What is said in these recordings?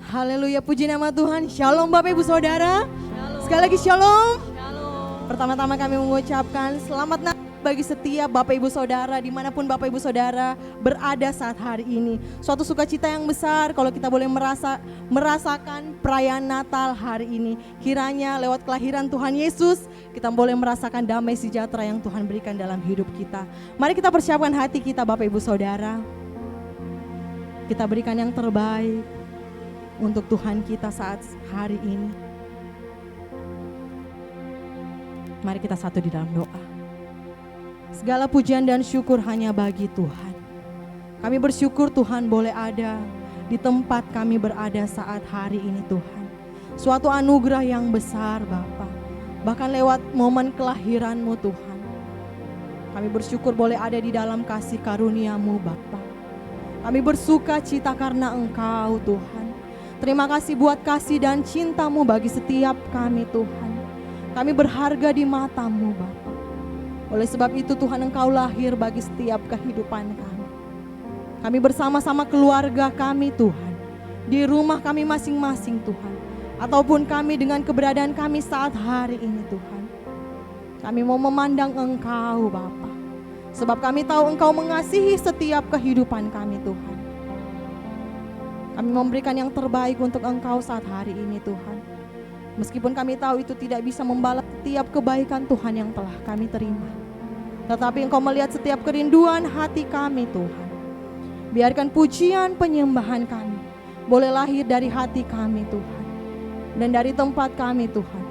Haleluya, puji nama Tuhan. Shalom Bapak Ibu Saudara. Shalom. Sekali lagi shalom. Shalom. Pertama-tama kami mengucapkan selamat Natal bagi setiap Bapak Ibu Saudara dimanapun Bapak Ibu Saudara berada saat hari ini. Suatu sukacita yang besar kalau kita boleh merasakan perayaan Natal hari ini. Kiranya lewat kelahiran Tuhan Yesus kita boleh merasakan damai sejahtera yang Tuhan berikan dalam hidup kita. Mari kita persiapkan hati kita Bapak Ibu Saudara. Kita berikan yang terbaik untuk Tuhan kita saat hari ini. Mari kita satu di dalam doa. Segala pujian dan syukur hanya bagi Tuhan. Kami bersyukur Tuhan boleh ada di tempat kami berada saat hari ini Tuhan. Suatu anugerah yang besar Bapa. Bahkan lewat momen kelahiran-Mu Tuhan. Kami bersyukur boleh ada di dalam kasih karunia-Mu Bapa. Kami bersuka cita karena Engkau Tuhan. Terima kasih buat kasih dan cinta-Mu bagi setiap kami Tuhan. Kami berharga di mata-Mu Bapa. Oleh sebab itu Tuhan Engkau lahir bagi setiap kehidupan kami. Kami bersama-sama keluarga kami Tuhan. Di rumah kami masing-masing Tuhan. Ataupun kami dengan keberadaan kami saat hari ini Tuhan. Kami mau memandang Engkau Bapa. Sebab kami tahu Engkau mengasihi setiap kehidupan kami Tuhan. Kami memberikan yang terbaik untuk Engkau saat hari ini Tuhan. Meskipun kami tahu itu tidak bisa membalas setiap kebaikan Tuhan yang telah kami terima. Tetapi Engkau melihat setiap kerinduan hati kami Tuhan. Biarkan pujian penyembahan kami boleh lahir dari hati kami Tuhan. Dan dari tempat kami Tuhan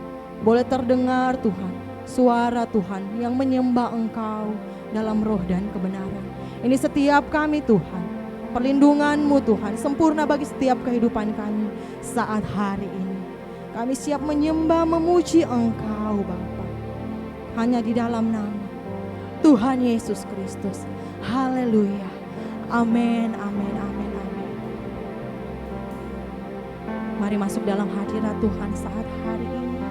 boleh terdengar Tuhan suara Tuhan yang menyembah Engkau dalam roh dan kebenaran. Ini setiap kami Tuhan. Perlindungan-Mu Tuhan sempurna bagi setiap kehidupan kami saat hari ini. Kami siap menyembah memuji Engkau Bapa. Hanya di dalam nama Tuhan Yesus Kristus. Haleluya. Amin, amin, amin, amin. Mari masuk dalam hadirat Tuhan saat hari ini.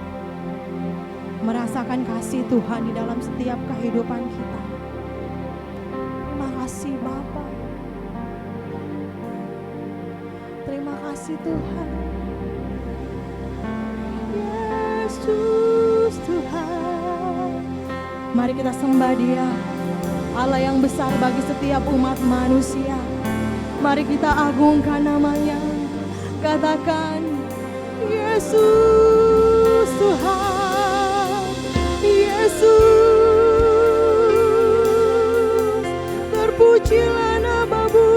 Merasakan kasih Tuhan di dalam setiap kehidupan kita. Terima kasih Bapa. Terima kasih Tuhan. Yesus Tuhan. Mari kita sembah Dia, Allah yang besar bagi setiap umat manusia. Mari kita agungkan namanya. Katakan Yesus Tuhan. Yesus, terpujilah nama-Mu.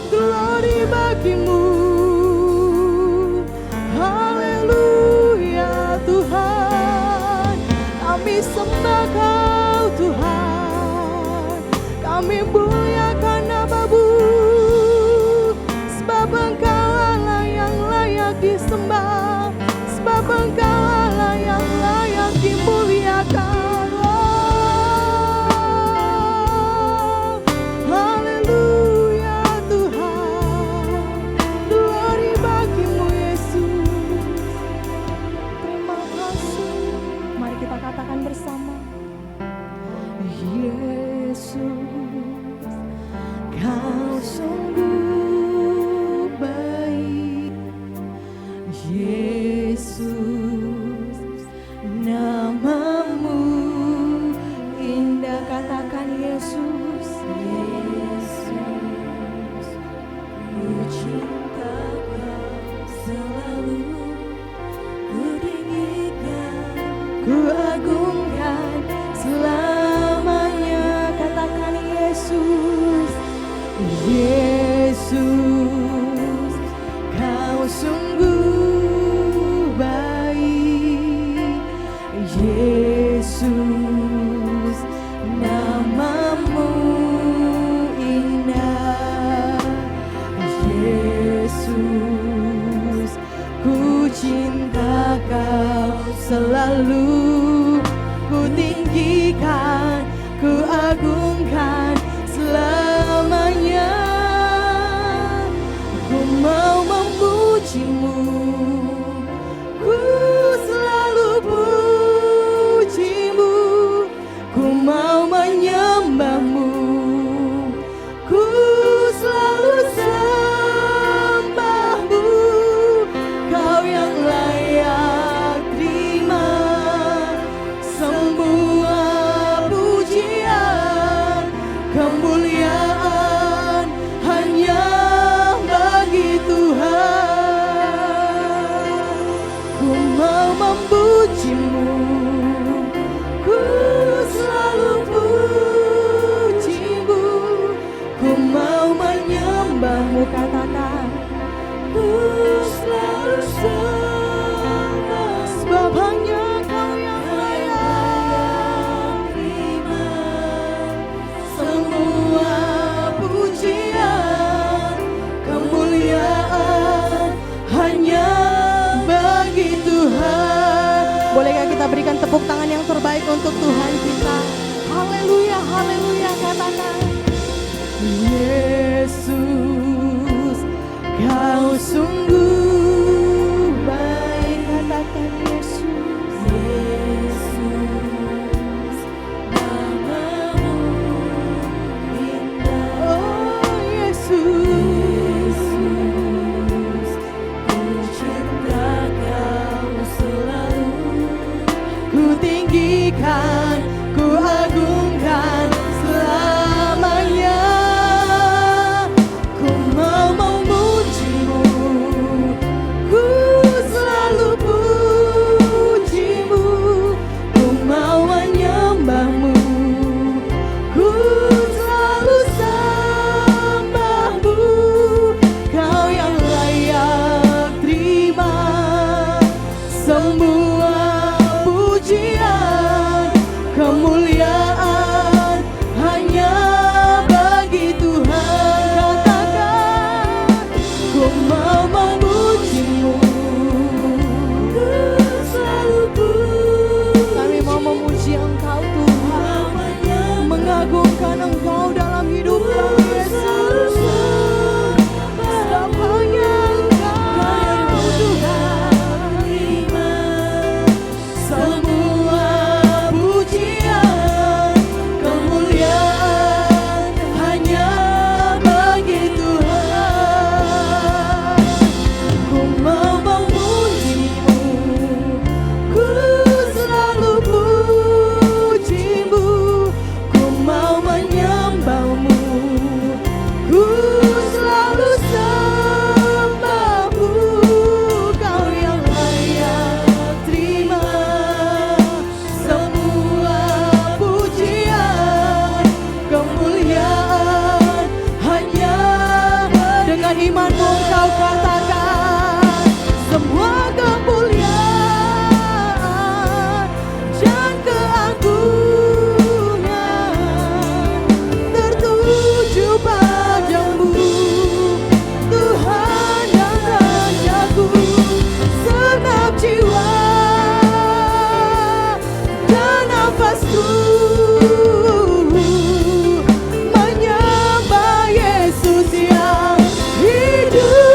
Glory bagi-Mu. Sembah Kau Tuhan, kami muliakan nama-Mu, sebab Engkau Allah yang layak disembah, sebab Engkau Allah yang layak dimuliakan. Oh, haleluya Tuhan, glory bagi-Mu Yesus. Terima kasih. Mari kita katakan bersama. Yesus, Kau sungguh baik. Yesus, nama-Mu indah. Katakan Yesus. Yesus, ku cinta Kau selalu. Ku tinggikan, ku agungkan selamanya. Katakan Yesus. Yesus, Kau sungguh baik. Yesus, nama-Mu indah. Yesus, ku cinta Kau selalu. Ku tinggikan, ku agungkan selamanya. Ku mau memuji-Mu, ku selalu puji-Mu. Ku mau menyembah-Mu, ku selalu sembah. menyembahmu, katakan ku selalu sembah, sebab hanya Kau yang layak terima semua pujian, kemuliaan hanya bagi Tuhan. Bolehkah kita berikan tepuk tangan yang terbaik untuk Tuhan kita? Haleluya, haleluya, katakan Yesus, Kau sungguh baik, katakan Yesus. Yesus, namamu indah. Oh Yesus, Yesus, ku cinta Kau selalu. Ku tinggikan, ku agungkan selamanya. Ku mau memujimu, ku selalu pujimu. Ku mau menyembahmu, ku selalu sembahmu. Kau yang layak terima semua pujian, kemuliaan hanya bagi Tuhan. Katakan ku mau memujimu, ku selalu pujimu. Kami mau memuji Engkau Tuhan, mengagungkan Engkau dalam hidup kami Yesus. Sebab hanya Engkau Tuhan semua pujian, kemuliaan hanya bagi Tuhan. Ku mau memujimu, ku selalu pujimu. Ku mau menyembahmu, ku selalu sembahmu. Kau yang layak terima semua pujian, kemuliaan hanya dengan imanmu. Kau katakan semua kemuliaan dan keagungan tertuju padamu, Tuhan dan Rajaku. Segenap jiwa dan nafasku menyembah Yesus yang hidup.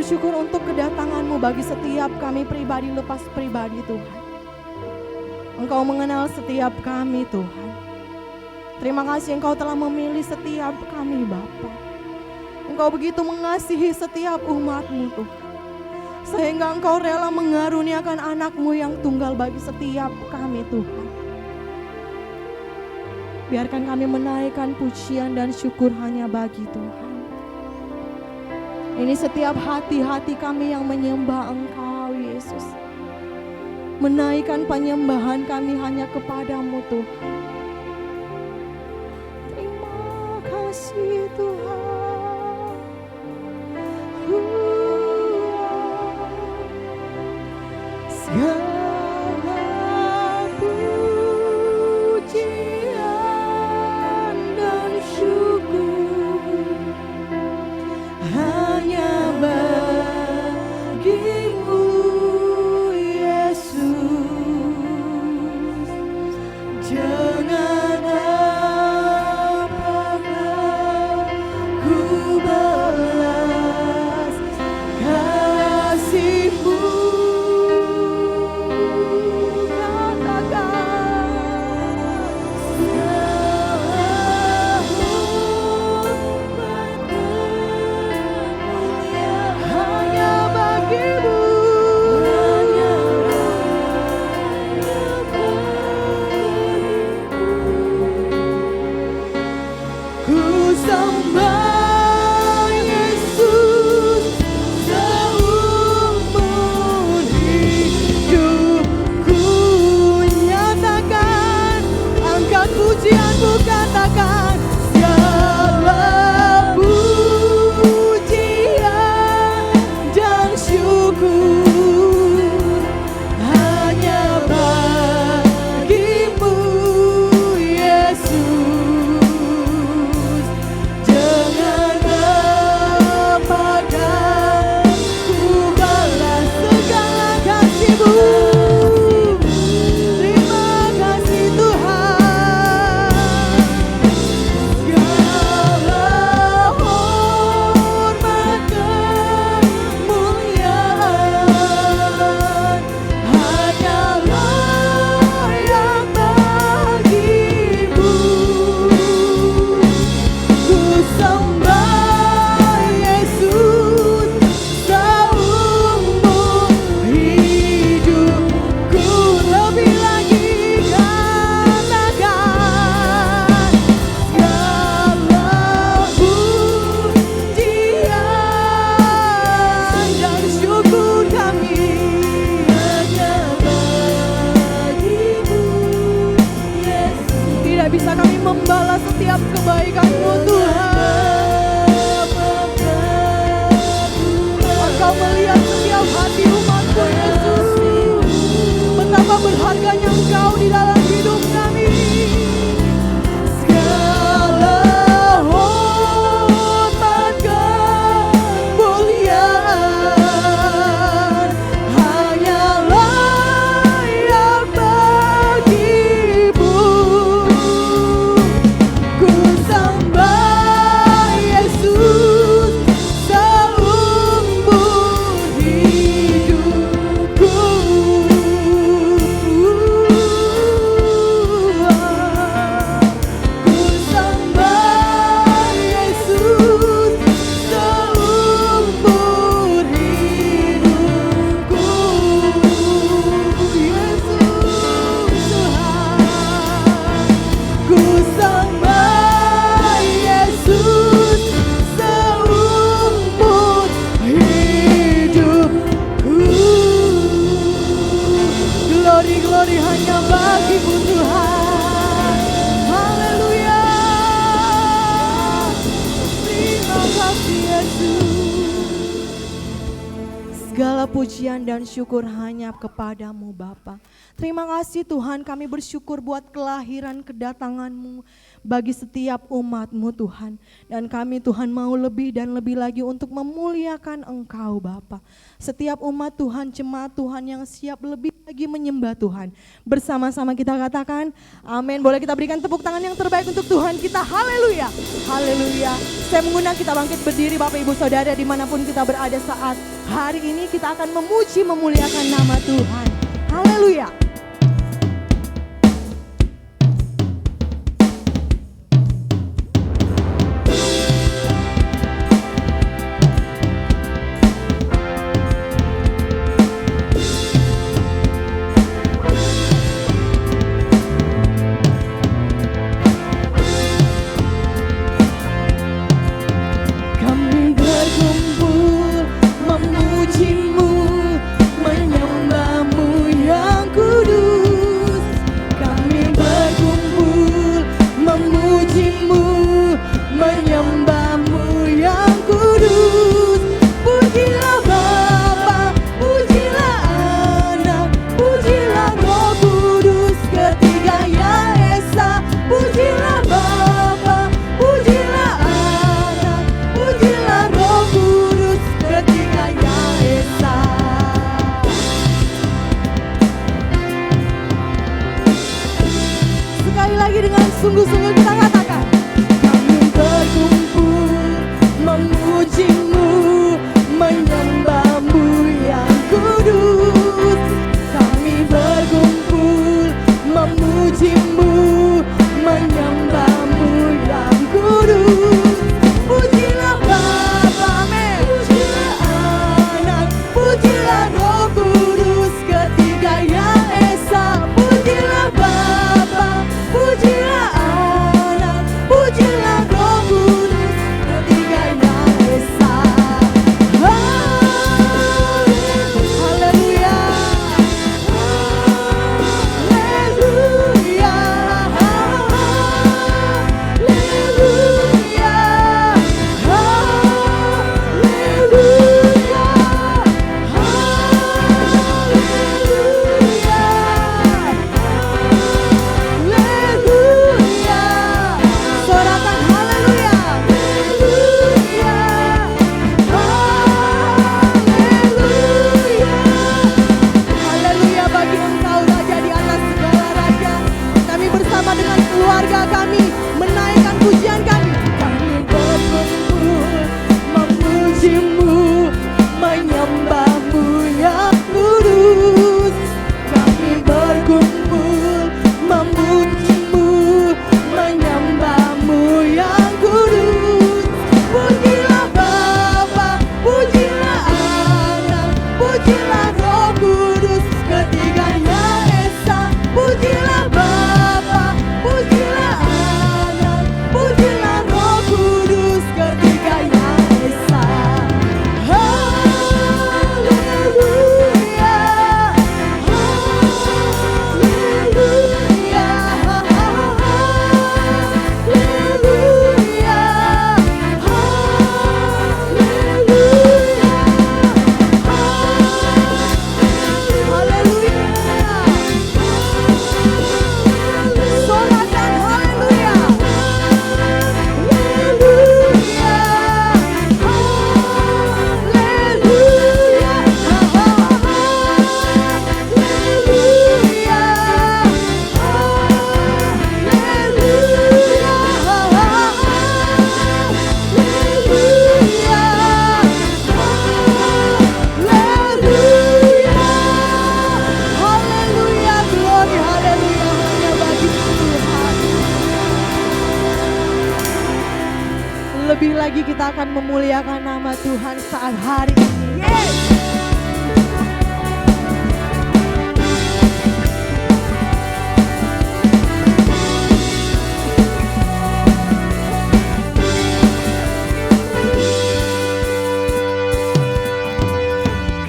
bersyukur untuk kedatangan-Mu bagi setiap kami pribadi lepas pribadi Tuhan. Engkau mengenal setiap kami Tuhan. Terima kasih Engkau telah memilih setiap kami Bapa. Engkau begitu mengasihi setiap umat-Mu Tuhan. Sehingga Engkau rela mengaruniakan anak-Mu yang tunggal bagi setiap kami Tuhan. Biarkan kami menaikkan pujian dan syukur hanya bagi Tuhan. Ini setiap hati-hati kami yang menyembah Engkau Yesus. Menaikkan penyembahan kami hanya kepadamu Tuhan. Terima kasih Tuhan. Segala pujian dan syukur hanya bagimu Yesus. Jangan apakah ku balas kasih-Mu. Bisa kami membalas setiap kebaikan-Mu Tuhan. Engkau melihat setiap hati umat-Mu Yesus. Betapa berharganya Engkau di dalam hidup kami. Segala hormat kemuliaan hanyalah yang bagi-Mu. Glory hanya bagi-Mu Tuhan. Haleluya. Terima kasih Yesus. Segala pujian dan syukur hanya kepadamu Bapa. Terima kasih Tuhan, kami bersyukur buat kelahiran kedatangan-Mu bagi setiap umat-Mu Tuhan. Dan kami Tuhan mau lebih dan lebih lagi untuk memuliakan Engkau Bapa. Setiap umat Tuhan, jemaat Tuhan yang siap lebih lagi menyembah Tuhan. Bersama-sama kita katakan amin. Boleh kita berikan tepuk tangan yang terbaik untuk Tuhan kita. Haleluya, haleluya. Saya mengundang kita bangkit berdiri Bapak Ibu Saudara dimanapun kita berada saat hari ini. Kita akan memuji memuliakan nama Tuhan. Haleluya. Sungguh-sungguh kita katakan, kami berkumpul memuji-Mu, menyembah-Mu yang kudus. Kami berkumpul memuji-Mu, menyembah-Mu yang kudus. Pujilah Bapa, pujilah Anak, pujilah Roh Kudus, ketiga yang esa. Pujilah Bapa, pujilah pujilah Roh Kudus, ketiga yang esa. Haleluya, haleluya, haleluya, haleluya, haleluya. Sorakan haleluya, haleluya, haleluya. Haleluya bagi Engkau Raja di atas segala raja. Kami bersama dengan keluarga kami menaikkan pujian kami. Kami berkumpul memuji-Mu, menyembah-Mu yang kudus. Kami berkumpul memuji-Mu, menyembah-Mu yang kudus. Pujilah Bapa, pujilah Anak, pujilah Roh Kudus, ketiganya esa. Pujilah Bapa, pujilah Anak, pujilah Roh Kudus, ketiganya esa. Haleluya, haleluya, haleluya, haleluya. Sorakan haleluya, haleluya, haleluya, haleluya, glory, haleluya, hanya bagi Tuhan. Lebih lagi kita akan memuliakan nama Tuhan saat hari ini. Yes!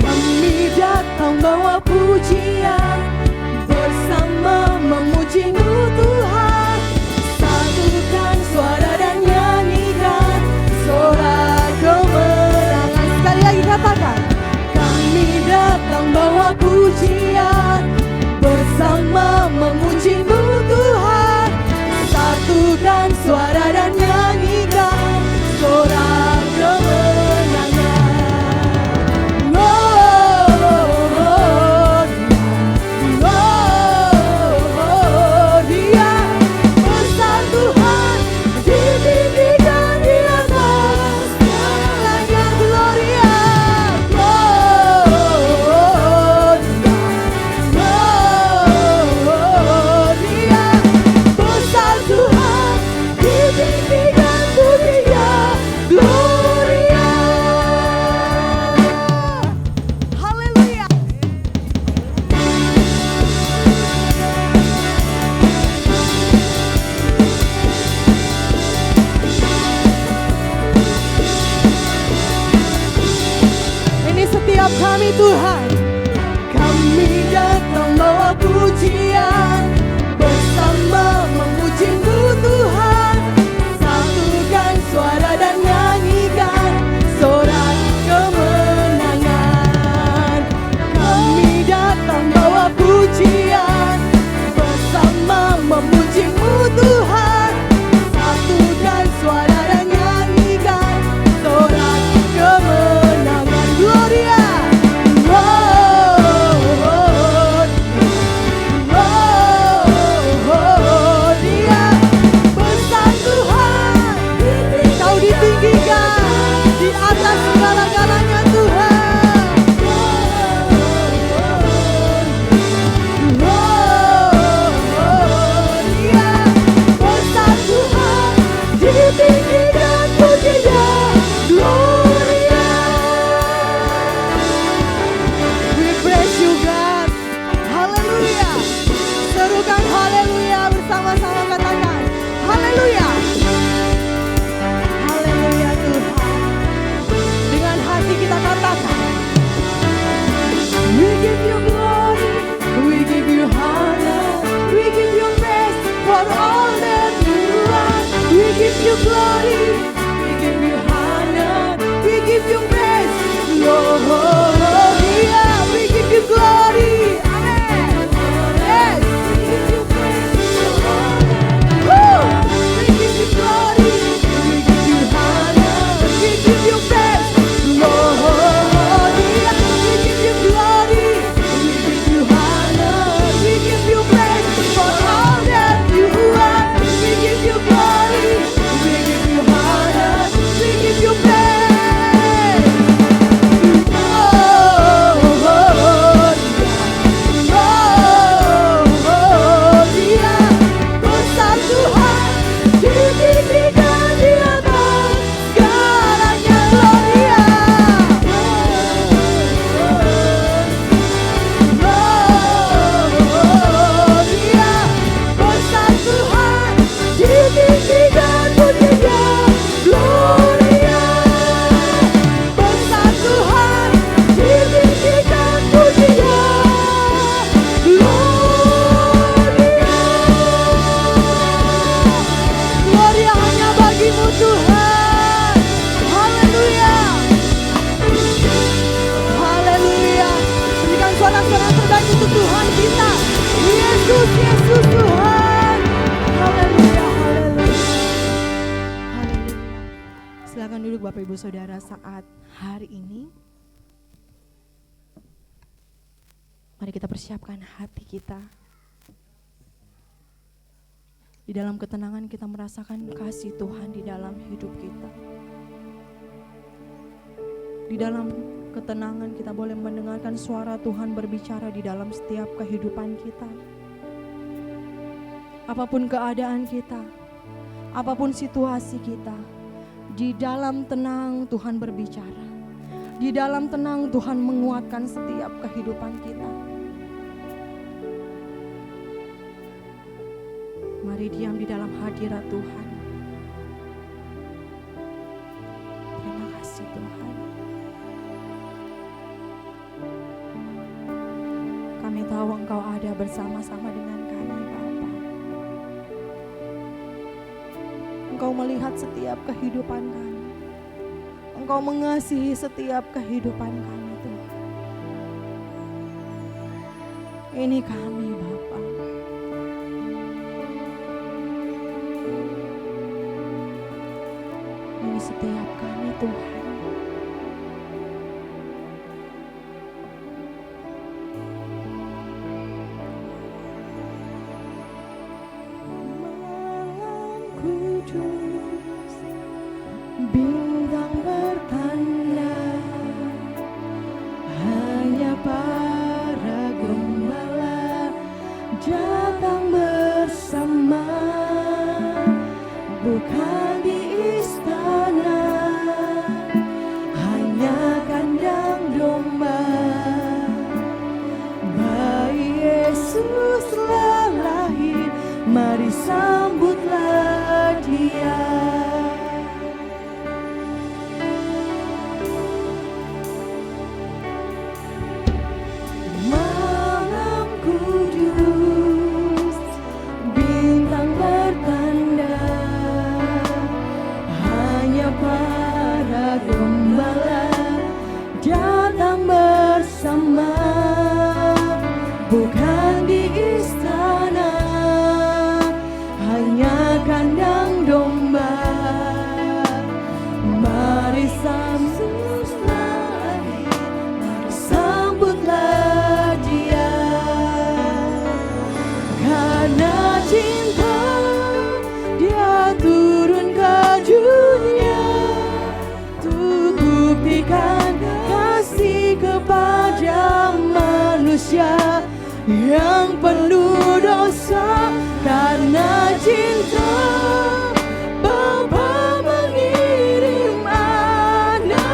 Kami datang bawa pujian, bersama memuji-Mu Tuhan. Satukan suara dan nyanyikan sorak kemenangan. Sekali lagi katakan, kami datang bawa pujian, bersama memuji-Mu Tuhan. Satukan Tuhan. Kami datang bawa pujian, bersama memuji-Mu Tuhan. Satukan suara dan nyanyikan sorak kemenangan. Kami datang bawa pujian, bersama memuji-Mu Tuhan. Satukan suara dan nyanyikan sorak kemenangan. Gloria. Dia besar Tuhan, Kau ditinggikan di atas segala-galanya Tuhan. Dia besar Tuhan, ditinggikan pujinya. Gloria. We praise you God. Haleluya. Serukan haleluya bersama-sama, katakan haleluya. Haleluya Tuhan. Dengan hati kita katakan, we give you glory, we give you honor, we give you praise for all that you are. We give you glory, we give you honor, we give you praise. Lord, yeah, we give you glory. Amen. Yes. We give you praise. Woo. We give you glory, we give you honor, we give you praise. Lord, yeah, we give you glory, we give you honor, we give you praise for all that you are. We give you glory, we give you honor, we give you praise. Dia besar Tuhan, ditinggikan di atas segalanya. Gloria. Dia besar Tuhan, ditinggikan pujinya. Gloria. Besar Tuhan, ditinggikan pujinya. Gloria hanya bagi-Mu Tuhan. Haleluya. Haleluya. Berikan suara-suara terbaik untuk Tuhan kita. Yesus, Yesus Tuhan. Haleluya, haleluya. Haleluya. Silakan duduk Bapak Ibu Saudara saat hari ini. Mari kita persiapkan hati kita. Di dalam ketenangan kita merasakan kasih Tuhan di dalam hidup kita. Di dalam ketenangan kita boleh mendengarkan suara Tuhan berbicara di dalam setiap kehidupan kita. Apapun keadaan kita, apapun situasi kita, di dalam tenang Tuhan berbicara. Di dalam tenang Tuhan menguatkan setiap kehidupan kita. Mari diam di dalam hadirat Tuhan. Terima kasih Tuhan. Kami tahu Engkau ada bersama-sama dengan kami Bapa. Engkau melihat setiap kehidupan kami. Engkau mengasihi setiap kehidupan kami Tuhan. Ini kami Bapa. Ini setiap kami Tuhan. Malam kudus, bintang bertanda, hanya para gembala datang bersama, bukan di istana, hanya kandang domba. Bayi Yesus telah lahir, mari sambutlah Dia. yang penuh dosa. Karena cinta Bapa mengirim anaknya.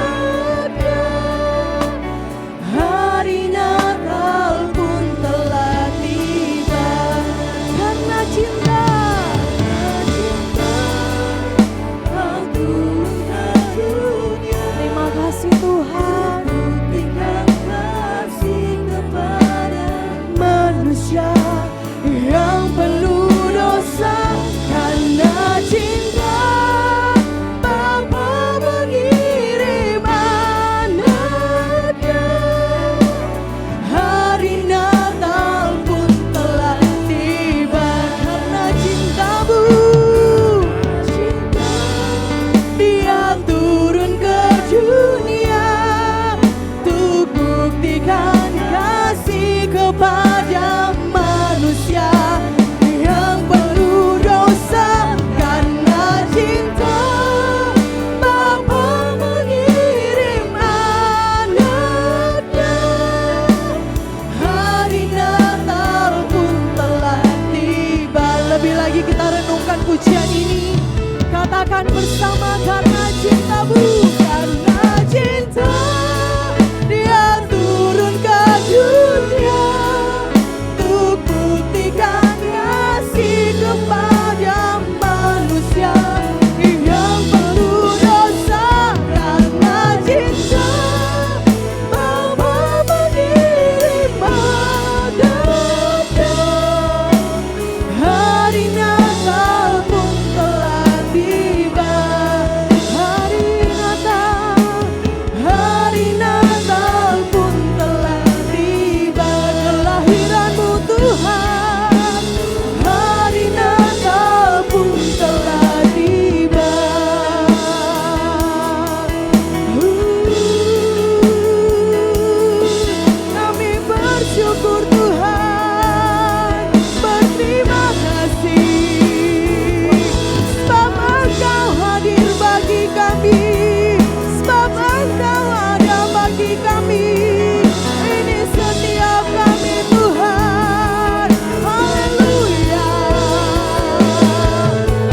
Hari Natal pun telah tiba. Karena cinta aku ke dunia. Terima kasih Tuhan, buktikan kasih kepada manusia yang penuh dosa. Karena cinta Bapa mengirim anaknya. Hari Natal pun telah tiba. Karena cinta-Mu, Dia turun ke dunia untuk buktikan kasih kepada manusia yang penuh dosa. Karena cinta Bapa mengirim anaknya. Hari Natal pun telah tiba. Lebih lagi kita renungkan pujian ini. Katakan bersama, karena cinta-Mu, karena cinta Dia turun ke dunia untuk buktikan kasih kepada manusia yang penuh dosa. Karena cinta Bapa mengirim anaknya. Hari Natal pun telah tiba. Hari Natal pun telah tiba. Kelahiran-Mu Tuhan, hari Natal pun telah tiba. Kami bersyukur Tuhan, berterima kasih, sebab Engkau hadir bagi kami, sebab Engkau ada bagi kami. Ini setiap kami Tuhan. Haleluya.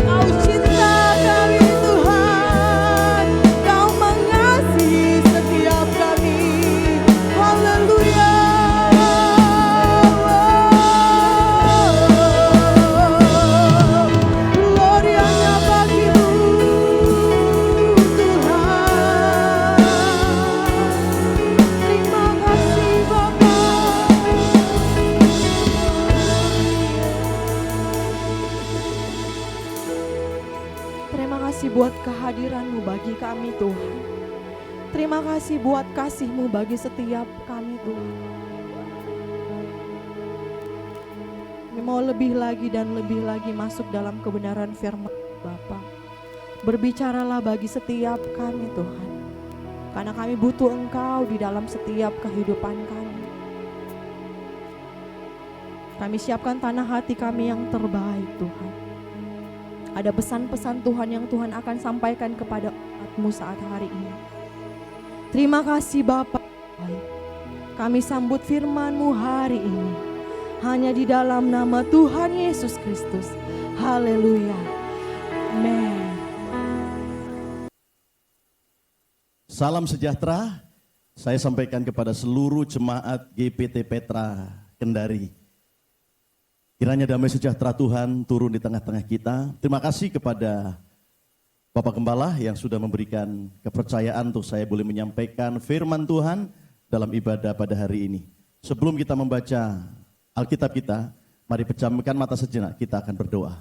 Kau cinta kami Tuhan, Kau mengasihi setiap kami. Haleluya. Glorianya bagi-Mu Tuhan. Terima kasih Bapa. Terima kasih buat kehadiran-Mu bagi kami Tuhan. Terima kasih buat kasih-Mu bagi setiap kami Tuhan. Kami mau lebih lagi dan lebih lagi masuk dalam kebenaran firman Bapa. Berbicaralah bagi setiap kami Tuhan. Karena kami butuh Engkau di dalam setiap kehidupan kami. Kami siapkan tanah hati kami yang terbaik Tuhan. Ada pesan-pesan Tuhan yang Tuhan akan sampaikan kepada umat-Mu saat hari ini. Terima kasih Bapa. Kami sambut firman-Mu hari ini. Hanya di dalam nama Tuhan Yesus Kristus. Haleluya. Amen. Salam sejahtera, saya sampaikan kepada seluruh jemaat GPT Petra Kendari. Kiranya damai sejahtera Tuhan turun di tengah-tengah kita. Terima kasih kepada Bapak Gembala yang sudah memberikan kepercayaan untuk saya boleh menyampaikan firman Tuhan dalam ibadah pada hari ini. Sebelum kita membaca Alkitab kita, mari pejamkan mata sejenak, kita akan berdoa.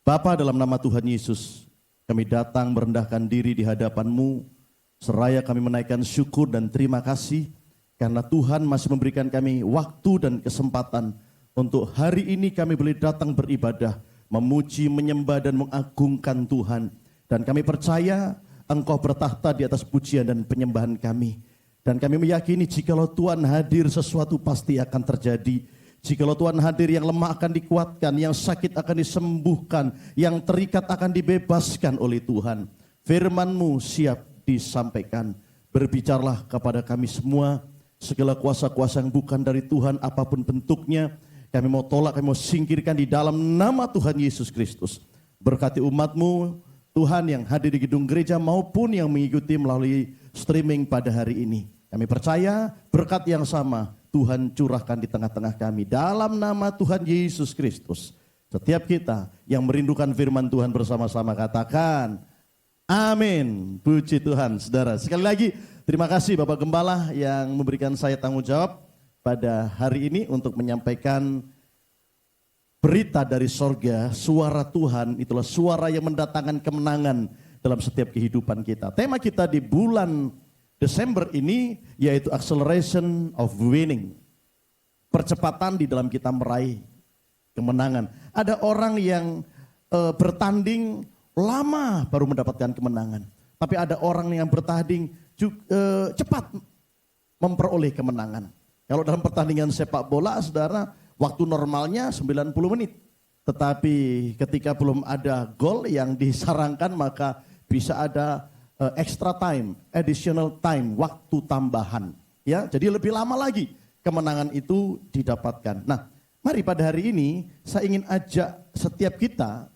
Bapa, dalam nama Tuhan Yesus, kami datang merendahkan diri di hadapan-Mu, seraya kami menaikkan syukur dan terima kasih karena Tuhan masih memberikan kami waktu dan kesempatan untuk hari ini kami boleh datang beribadah, memuji, menyembah dan mengagungkan Tuhan. Dan kami percaya Engkau bertahta di atas pujian dan penyembahan kami. Dan kami meyakini jikalau Tuhan hadir, sesuatu pasti akan terjadi. Jikalau Tuhan hadir, yang lemah akan dikuatkan, yang sakit akan disembuhkan, yang terikat akan dibebaskan oleh Tuhan. Firman-Mu siap disampaikan. Berbicaralah kepada kami semua, Segala kuasa-kuasa yang bukan dari Tuhan, apapun bentuknya, kami mau tolak, kami mau singkirkan di dalam nama Tuhan Yesus Kristus. Berkati umat-Mu, Tuhan, yang hadir di gedung gereja maupun yang mengikuti melalui streaming pada hari ini. Kami percaya berkat yang sama Tuhan curahkan di tengah-tengah kami. Dalam nama Tuhan Yesus Kristus. Setiap kita yang merindukan firman Tuhan bersama-sama katakan, amin. Puji Tuhan, saudara. Sekali lagi, terima kasih Bapak Gembala yang memberikan saya tanggung jawab pada hari ini untuk menyampaikan berita dari sorga. Suara Tuhan itulah suara yang mendatangkan kemenangan dalam setiap kehidupan kita. Tema kita di bulan Desember ini yaitu acceleration of winning. Percepatan di dalam kita meraih kemenangan. Ada orang yang bertanding lama baru mendapatkan kemenangan. Tapi ada orang yang bertanding cepat memperoleh kemenangan. Kalau dalam pertandingan sepak bola, saudara, waktu normalnya 90 menit. Tetapi ketika belum ada gol yang disarankan, maka bisa ada extra time, additional time, waktu tambahan. Ya, jadi lebih lama lagi kemenangan itu didapatkan. Nah, mari pada hari ini saya ingin ajak setiap kita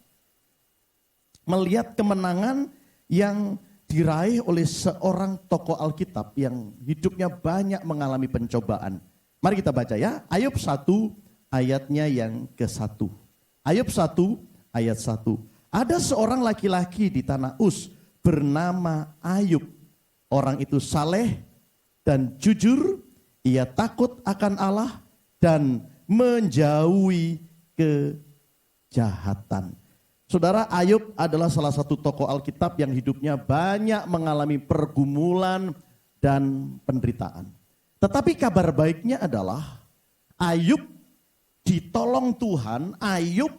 melihat kemenangan yang diraih oleh seorang tokoh Alkitab yang hidupnya banyak mengalami pencobaan. Mari kita baca ya, Ayub 1 ayatnya yang ke-1. Ayub 1 ayat 1. Ada seorang laki-laki di tanah Uz bernama Ayub. Orang itu saleh dan jujur, ia takut akan Allah dan menjauhi kejahatan. Saudara, Ayub adalah salah satu tokoh Alkitab yang hidupnya banyak mengalami pergumulan dan penderitaan. Tetapi kabar baiknya adalah Ayub ditolong Tuhan, Ayub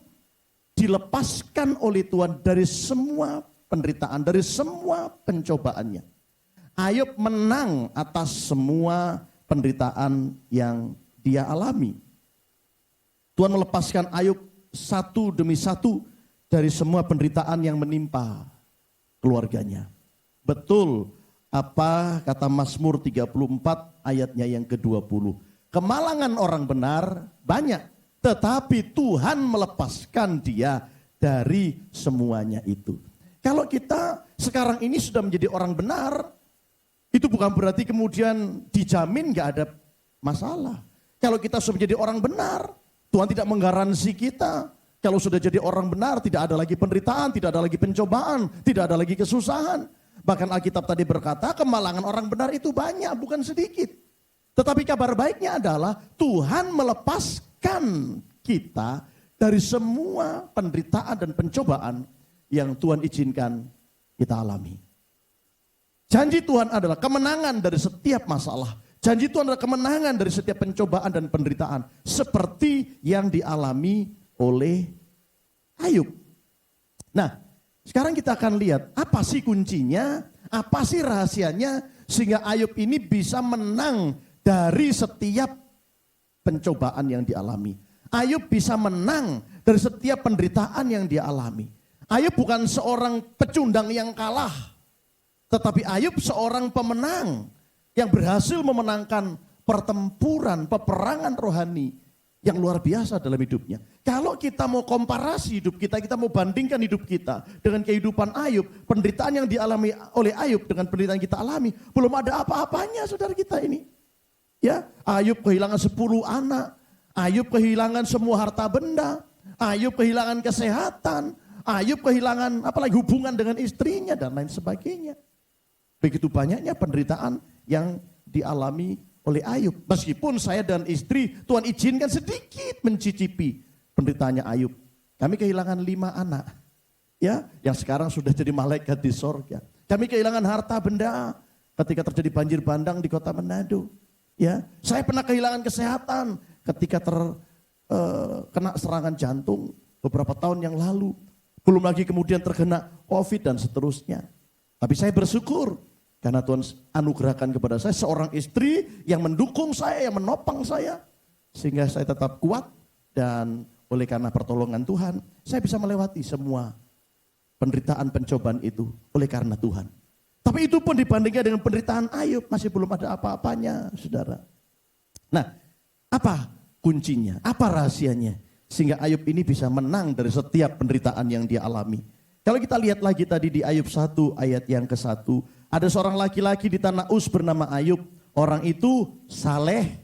dilepaskan oleh Tuhan dari semua penderitaan, dari semua pencobaannya. Ayub menang atas semua penderitaan yang dia alami. Tuhan melepaskan Ayub satu demi satu dari semua penderitaan yang menimpa keluarganya. Betul apa kata Mazmur 34 ayatnya yang ke-20. Kemalangan orang benar banyak, tetapi Tuhan melepaskan dia dari semuanya itu. Kalau kita sekarang ini sudah menjadi orang benar, itu bukan berarti kemudian dijamin gak ada masalah. Kalau kita sudah menjadi orang benar, Tuhan tidak menggaransi kita. Kalau sudah jadi orang benar, tidak ada lagi penderitaan, tidak ada lagi pencobaan, tidak ada lagi kesusahan. Bahkan Alkitab tadi berkata, kemalangan orang benar itu banyak, bukan sedikit. Tetapi kabar baiknya adalah Tuhan melepaskan kita dari semua penderitaan dan pencobaan yang Tuhan izinkan kita alami. Janji Tuhan adalah kemenangan dari setiap masalah. Janji Tuhan adalah kemenangan dari setiap pencobaan dan penderitaan. Seperti yang dialami oleh Ayub. Nah, sekarang kita akan lihat apa sih kuncinya, apa sih rahasianya sehingga Ayub ini bisa menang dari setiap pencobaan yang dialami. Ayub bisa menang dari setiap penderitaan yang dia alami. Ayub bukan seorang pecundang yang kalah, tetapi Ayub seorang pemenang yang berhasil memenangkan pertempuran, peperangan rohani yang luar biasa dalam hidupnya. Kalau kita mau komparasi hidup kita, kita mau bandingkan hidup kita dengan kehidupan Ayub, penderitaan yang dialami oleh Ayub dengan penderitaan yang kita alami, belum ada apa-apanya saudara kita ini. Ya, Ayub kehilangan 10 anak, Ayub kehilangan semua harta benda, Ayub kehilangan kesehatan, Ayub kehilangan apalagi hubungan dengan istrinya dan lain sebagainya. Begitu banyaknya penderitaan yang dialami oleh Ayub. Meskipun saya dan istri Tuhan izinkan sedikit mencicipi penderitaannya Ayub. Kami kehilangan 5 anak. Ya, yang sekarang sudah jadi malaikat di sorga. Kami kehilangan harta benda ketika terjadi banjir bandang di kota Manado. Ya, saya pernah kehilangan kesehatan ketika terkena serangan jantung beberapa tahun yang lalu. Belum lagi kemudian terkena COVID dan seterusnya. Tapi saya bersyukur karena Tuhan anugerahkan kepada saya seorang istri yang mendukung saya, yang menopang saya. Sehingga saya tetap kuat dan oleh karena pertolongan Tuhan, saya bisa melewati semua penderitaan pencobaan itu oleh karena Tuhan. Tapi itu pun dibandingkan dengan penderitaan Ayub, masih belum ada apa-apanya, saudara. Nah, apa kuncinya? Apa rahasianya? Sehingga Ayub ini bisa menang dari setiap penderitaan yang dia alami. Kalau kita lihat lagi tadi di Ayub 1 ayat yang ke-1, ada seorang laki-laki di tanah Uz bernama Ayub. Orang itu saleh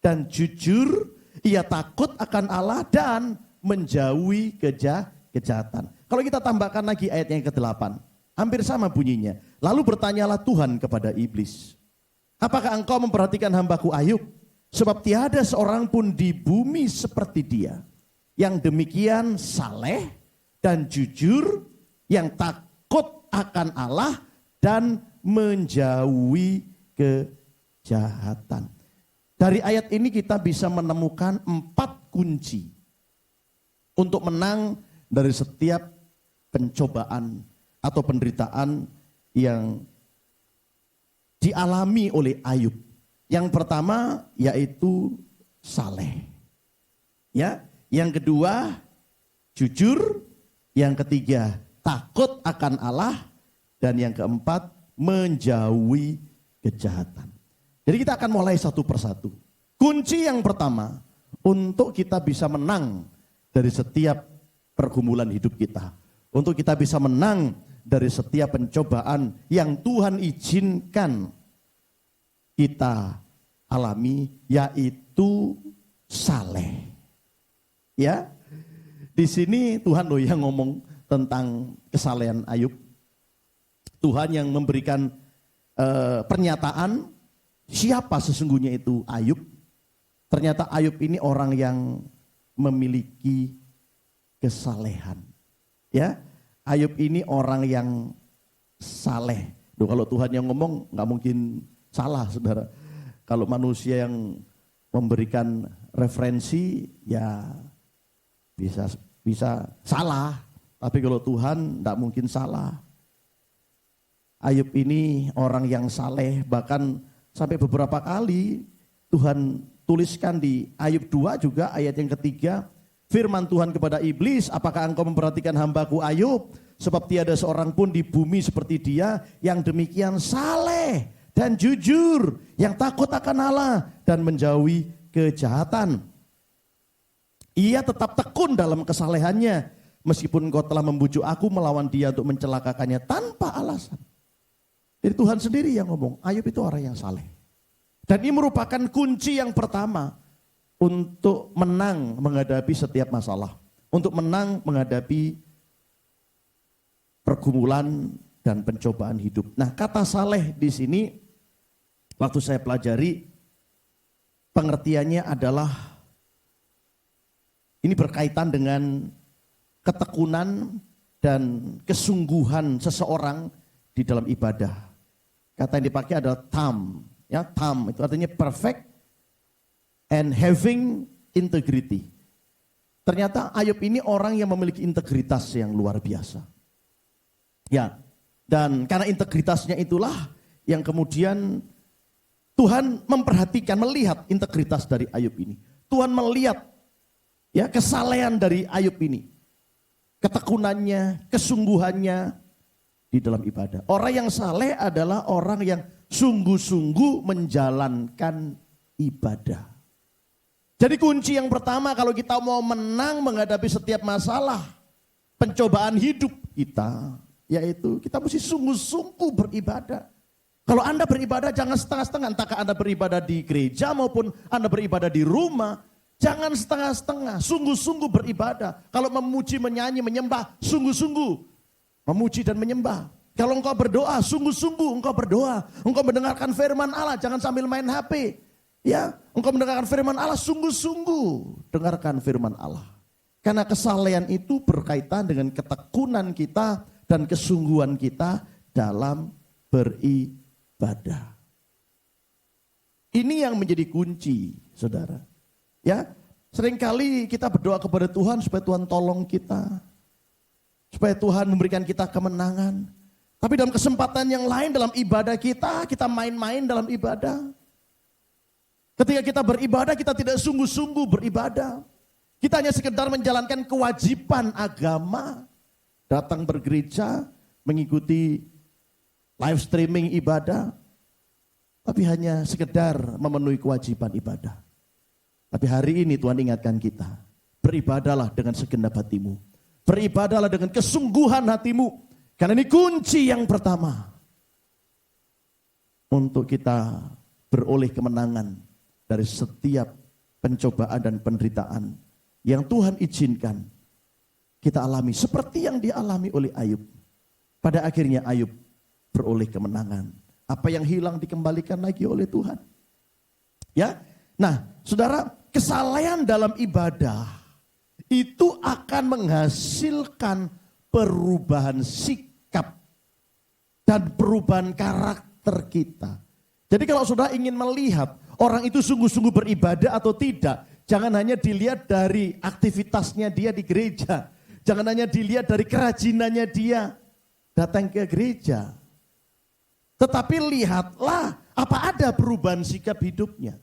dan jujur, ia takut akan Allah dan menjauhi kejahatan. Kalau kita tambahkan lagi ayat yang ke-8, hampir sama bunyinya. Lalu bertanyalah Tuhan kepada iblis, apakah engkau memperhatikan hambaku Ayub? Sebab tiada seorang pun di bumi seperti dia, yang demikian saleh dan jujur, yang takut akan Allah dan menjauhi kejahatan. Dari ayat ini kita bisa menemukan 4 kunci untuk menang dari setiap pencobaan atau penderitaan yang dialami oleh Ayub. Yang pertama yaitu saleh. Ya, yang kedua jujur, yang ketiga takut akan Allah, dan yang keempat menjauhi kejahatan. Jadi kita akan mulai satu persatu. Kunci yang pertama untuk kita bisa menang dari setiap pergumulan hidup kita, untuk kita bisa menang dari setiap pencobaan yang Tuhan izinkan kita alami, yaitu saleh. Ya, di sini Tuhan loh yang ngomong tentang kesalehan Ayub. Tuhan yang memberikan pernyataan siapa sesungguhnya itu Ayub. Ternyata Ayub ini orang yang memiliki kesalehan. Ya, Ayub ini orang yang saleh. Duh, kalau Tuhan yang ngomong nggak mungkin salah, saudara. Kalau manusia yang memberikan referensi ya bisa salah. Tapi kalau Tuhan tidak mungkin salah. Ayub ini orang yang saleh, bahkan sampai beberapa kali Tuhan tuliskan di Ayub 2 juga ayat yang ketiga, firman Tuhan kepada iblis, apakah engkau memperhatikan hambaku Ayub? Sebab tiada seorang pun di bumi seperti dia, yang demikian saleh dan jujur, yang takut akan Allah dan menjauhi kejahatan. Ia tetap tekun dalam kesalehannya, meskipun engkau telah membujuk aku melawan dia untuk mencelakakannya tanpa alasan. Jadi Tuhan sendiri yang ngomong, Ayub itu orang yang saleh. Dan ini merupakan kunci yang pertama untuk menang menghadapi setiap masalah. Untuk menang menghadapi pergumulan dan pencobaan hidup. Nah, kata saleh di sini, waktu saya pelajari, pengertiannya adalah, ini berkaitan dengan ketekunan dan kesungguhan seseorang di dalam ibadah. Kata yang dipakai adalah tam. Ya, tam itu artinya perfect and having integrity. Ternyata Ayub ini orang yang memiliki integritas yang luar biasa. Ya, dan karena integritasnya itulah yang kemudian Tuhan memperhatikan, melihat integritas dari Ayub ini. Tuhan melihat ya kesalehan dari Ayub ini. Ketekunannya, kesungguhannya di dalam ibadah. Orang yang saleh adalah orang yang sungguh-sungguh menjalankan ibadah. Jadi kunci yang pertama kalau kita mau menang menghadapi setiap masalah, pencobaan hidup kita, yaitu kita mesti sungguh-sungguh beribadah. Kalau Anda beribadah jangan setengah-setengah, entahkah Anda beribadah di gereja maupun Anda beribadah di rumah. Jangan setengah-setengah, sungguh-sungguh beribadah. Kalau memuji, menyanyi, menyembah, sungguh-sungguh memuji dan menyembah. Kalau engkau berdoa, sungguh-sungguh engkau berdoa. Engkau mendengarkan firman Allah, jangan sambil main HP. Ya, engkau mendengarkan firman Allah, sungguh-sungguh dengarkan firman Allah. Karena kesalehan itu berkaitan dengan ketekunan kita dan kesungguhan kita dalam beribadah. Ini yang menjadi kunci, saudara. Ya, seringkali kita berdoa kepada Tuhan supaya Tuhan tolong kita. Supaya Tuhan memberikan kita kemenangan. Tapi dalam kesempatan yang lain dalam ibadah kita main-main dalam ibadah. Ketika kita beribadah, kita tidak sungguh-sungguh beribadah. Kita hanya sekedar menjalankan kewajiban agama. Datang bergereja, mengikuti live streaming ibadah. tapi hanya sekedar memenuhi kewajiban ibadah. Tapi hari ini Tuhan ingatkan kita, beribadahlah dengan segenap hatimu. Beribadahlah dengan kesungguhan hatimu. Karena ini kunci yang pertama untuk kita beroleh kemenangan dari setiap pencobaan dan penderitaan yang Tuhan izinkan kita alami. Seperti yang dialami oleh Ayub. Pada akhirnya Ayub beroleh kemenangan. Apa yang hilang dikembalikan lagi oleh Tuhan. Ya, nah saudara, kesalehan dalam ibadah itu akan menghasilkan perubahan sikap dan perubahan karakter kita. Jadi kalau saudara ingin melihat orang itu sungguh-sungguh beribadah atau tidak, jangan hanya dilihat dari aktivitasnya dia di gereja. Jangan hanya dilihat dari kerajinannya dia datang ke gereja. Tetapi lihatlah apa ada perubahan sikap hidupnya.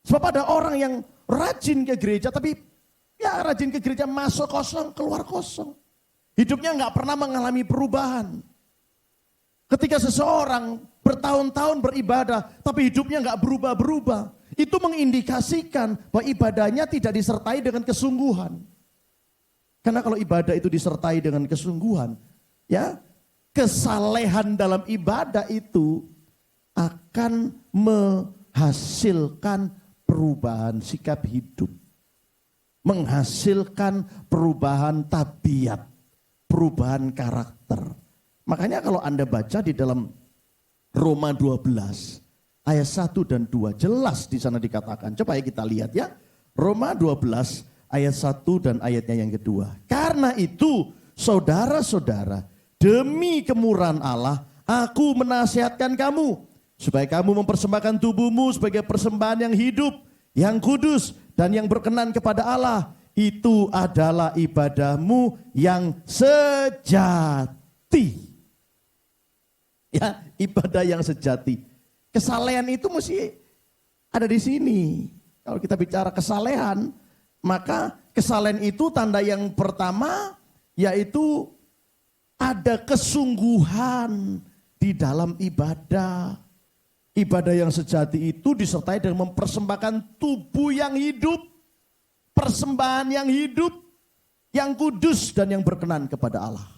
Sebab ada orang yang rajin ke gereja, tapi ya rajin ke gereja masuk kosong, keluar kosong. Hidupnya nggak pernah mengalami perubahan. Ketika seseorang bertahun-tahun beribadah, tapi hidupnya nggak berubah-berubah, itu mengindikasikan bahwa ibadahnya tidak disertai dengan kesungguhan. Karena kalau ibadah itu disertai dengan kesungguhan, ya kesalehan dalam ibadah itu akan menghasilkan perubahan sikap hidup. Menghasilkan perubahan tabiat, perubahan karakter. Makanya kalau Anda baca di dalam Roma 12 ayat 1 dan 2 jelas di sana dikatakan. Coba ya kita lihat ya. Roma 12 ayat 1 dan ayatnya yang kedua. Karena itu saudara-saudara, demi kemurahan Allah, aku menasihatkan kamu supaya kamu mempersembahkan tubuhmu sebagai persembahan yang hidup, yang kudus dan yang berkenan kepada Allah. Itu adalah ibadahmu yang sejati. Ya, ibadah yang sejati. Kesalehan itu mesti ada di sini. Kalau kita bicara kesalehan, maka kesalehan itu tanda yang pertama yaitu ada kesungguhan di dalam ibadah. Ibadah yang sejati itu disertai dengan mempersembahkan tubuh yang hidup, persembahan yang hidup, yang kudus dan yang berkenan kepada Allah.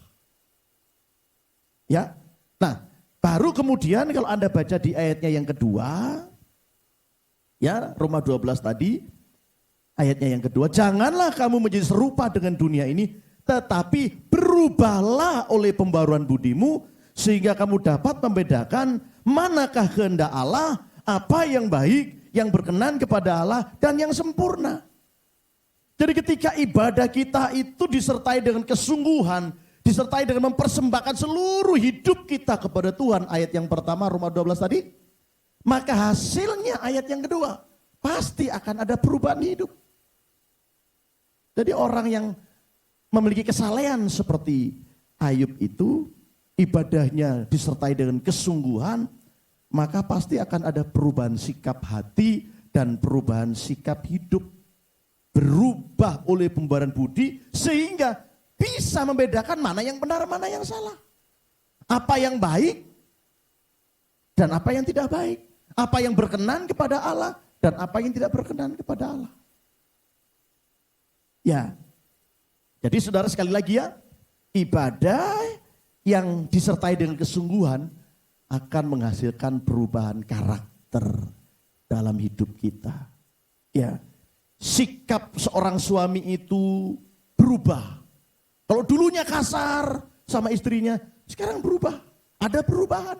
Ya, nah baru kemudian kalau Anda baca di ayatnya yang kedua, ya Roma 12 tadi, ayatnya yang kedua, janganlah kamu menjadi serupa dengan dunia ini, tetapi berubahlah oleh pembaruan budimu, sehingga kamu dapat membedakan manakah kehendak Allah, apa yang baik, yang berkenan kepada Allah, dan yang sempurna. Jadi ketika ibadah kita itu disertai dengan kesungguhan, disertai dengan mempersembahkan seluruh hidup kita kepada Tuhan, ayat yang pertama Roma 12 tadi, maka hasilnya ayat yang kedua, pasti akan ada perubahan hidup. Jadi orang yang memiliki kesalehan seperti Ayub itu, ibadahnya disertai dengan kesungguhan, maka pasti akan ada perubahan sikap hati dan perubahan sikap hidup. Berubah oleh pembaruan budi sehingga bisa membedakan mana yang benar, mana yang salah. Apa yang baik dan apa yang tidak baik. Apa yang berkenan kepada Allah dan apa yang tidak berkenan kepada Allah. Ya, jadi saudara sekali lagi ya, ibadah yang disertai dengan kesungguhan akan menghasilkan perubahan karakter dalam hidup kita. Ya, sikap seorang suami itu berubah. Kalau dulunya kasar sama istrinya, sekarang berubah. Ada perubahan.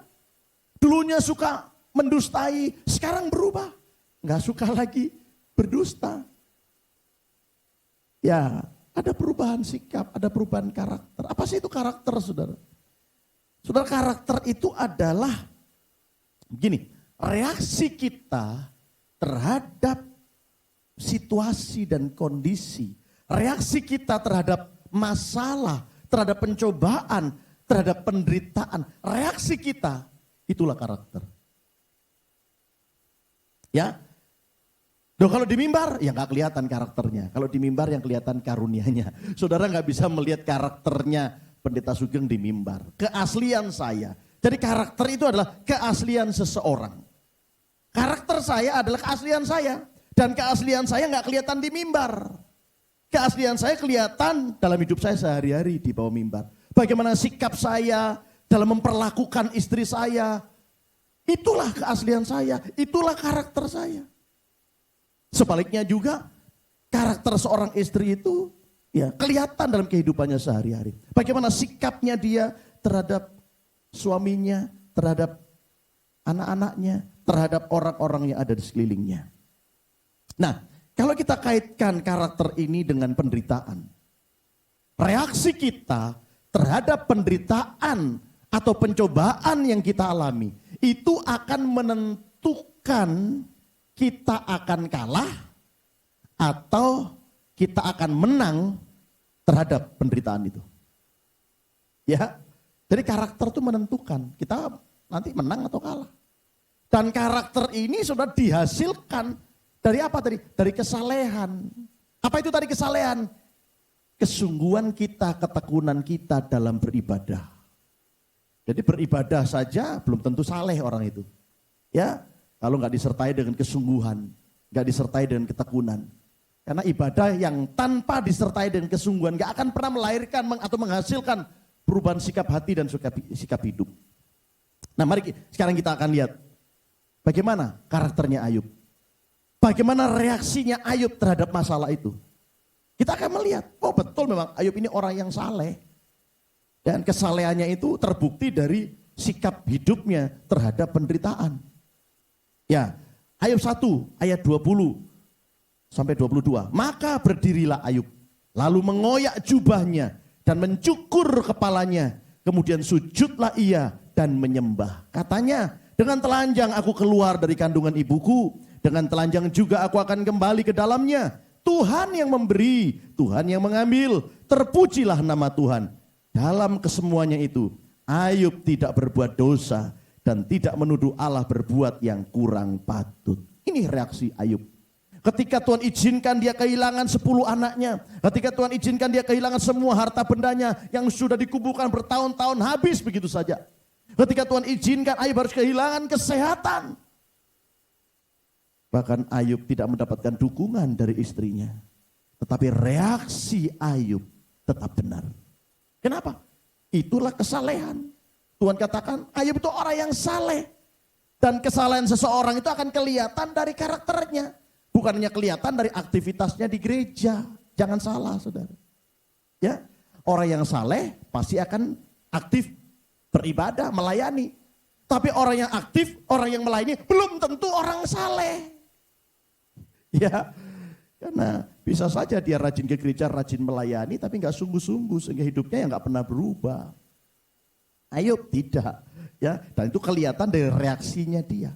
Dulunya suka mendustai, sekarang berubah. Nggak suka lagi berdusta. Ya, ada perubahan sikap, ada perubahan karakter. Apa sih itu karakter, saudara? Saudara, karakter itu adalah begini, reaksi kita terhadap situasi dan kondisi. Reaksi kita terhadap masalah, terhadap pencobaan, terhadap penderitaan. Reaksi kita, itulah karakter. Ya, kalau di mimbar, ya nggak kelihatan karakternya. Kalau di mimbar yang kelihatan karunianya. Saudara nggak bisa melihat karakternya Pendeta Sugeng di mimbar. Keaslian saya Jadi karakter itu adalah keaslian seseorang. Karakter saya adalah keaslian saya. Dan keaslian saya nggak kelihatan di mimbar. Keaslian saya kelihatan dalam hidup saya sehari-hari di bawah mimbar. Bagaimana sikap saya dalam memperlakukan istri saya. Itulah keaslian saya, itulah karakter saya. Sebaliknya juga karakter seorang istri itu ya kelihatan dalam kehidupannya sehari-hari. Bagaimana sikapnya dia terhadap suaminya, terhadap anak-anaknya, terhadap orang-orang yang ada di sekelilingnya. Nah, kalau kita kaitkan karakter ini dengan penderitaan, reaksi kita terhadap penderitaan atau pencobaan yang kita alami, itu akan menentukan kita akan kalah atau kita akan menang terhadap penderitaan itu. Ya, jadi karakter itu menentukan kita nanti menang atau kalah. Dan karakter ini sudah dihasilkan dari apa tadi? Dari kesalehan. Apa itu tadi kesalehan? Kesungguhan kita, ketekunan kita dalam beribadah. Jadi beribadah saja belum tentu saleh orang itu. Ya, kalau nggak disertai dengan kesungguhan, nggak disertai dengan ketekunan. Karena ibadah yang tanpa disertai dengan kesungguhan nggak akan pernah melahirkan atau menghasilkan perubahan sikap hati dan sikap hidup. Nah, mari sekarang kita akan lihat bagaimana karakternya Ayub. Bagaimana reaksinya Ayub terhadap masalah itu. Kita akan melihat, oh betul memang Ayub ini orang yang saleh. Dan kesalehannya itu terbukti dari sikap hidupnya terhadap penderitaan. Ya, Ayub 1 ayat 20 sampai 22. Maka berdirilah Ayub, lalu mengoyak jubahnya dan mencukur kepalanya. Kemudian sujudlah ia dan menyembah. Katanya, dengan telanjang aku keluar dari kandungan ibuku, dengan telanjang juga aku akan kembali ke dalamnya. Tuhan yang memberi, Tuhan yang mengambil, terpujilah nama Tuhan. Dalam kesemuanya itu, Ayub tidak berbuat dosa dan tidak menuduh Allah berbuat yang kurang patut. Ini reaksi Ayub. Ketika Tuhan izinkan dia kehilangan 10 anaknya, ketika Tuhan izinkan dia kehilangan semua harta bendanya yang sudah dikumpulkan bertahun-tahun habis begitu saja. Ketika Tuhan izinkan Ayub harus kehilangan kesehatan. Bahkan Ayub tidak mendapatkan dukungan dari istrinya. Tetapi reaksi Ayub tetap benar. Kenapa? Itulah kesalehan. Tuhan katakan Ayub itu orang yang saleh. Dan kesalehan seseorang itu akan kelihatan dari karakternya. Bukan hanya kelihatan dari aktivitasnya di gereja. Jangan salah saudara. Ya, orang yang saleh pasti akan aktif beribadah, melayani. Tapi orang yang aktif, orang yang melayani belum tentu orang saleh. Ya, karena bisa saja dia rajin ke gereja, rajin melayani, tapi nggak sungguh-sungguh sehingga hidupnya yang nggak pernah berubah. Ayub tidak, ya, dan itu kelihatan dari reaksinya dia.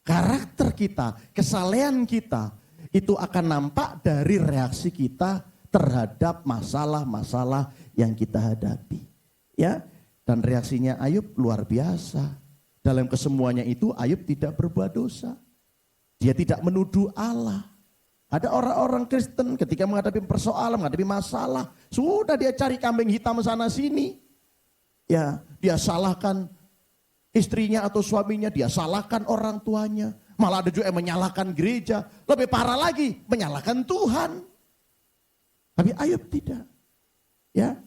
Karakter kita, kesalehan kita, itu akan nampak dari reaksi kita terhadap masalah-masalah yang kita hadapi. Ya, dan reaksinya Ayub luar biasa. Dalam kesemuanya itu Ayub tidak berbuat dosa. Dia tidak menuduh Allah. Ada orang-orang Kristen ketika menghadapi persoalan, menghadapi masalah, sudah dia cari kambing hitam sana sini. Ya, dia salahkan istrinya atau suaminya, dia salahkan orang tuanya. Malah ada juga yang menyalahkan gereja. Lebih parah lagi, menyalahkan Tuhan. Tapi Ayub tidak. Ya,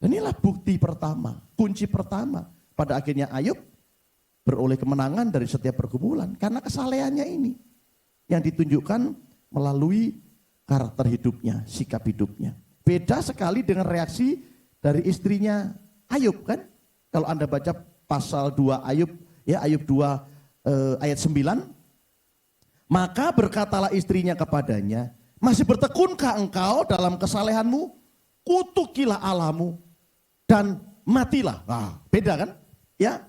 inilah bukti pertama, kunci pertama. Pada akhirnya Ayub beroleh kemenangan dari setiap pergumulan. Karena kesalehannya ini yang ditunjukkan melalui karakter hidupnya, sikap hidupnya. Beda sekali dengan reaksi dari istrinya Ayub kan. Kalau Anda baca pasal 2 Ayub, ya Ayub 2 ayat 9. Maka berkatalah istrinya kepadanya, masih bertekunkah engkau dalam kesalehanmu? Kutukilah Allahmu dan matilah. Nah, beda kan? Ya,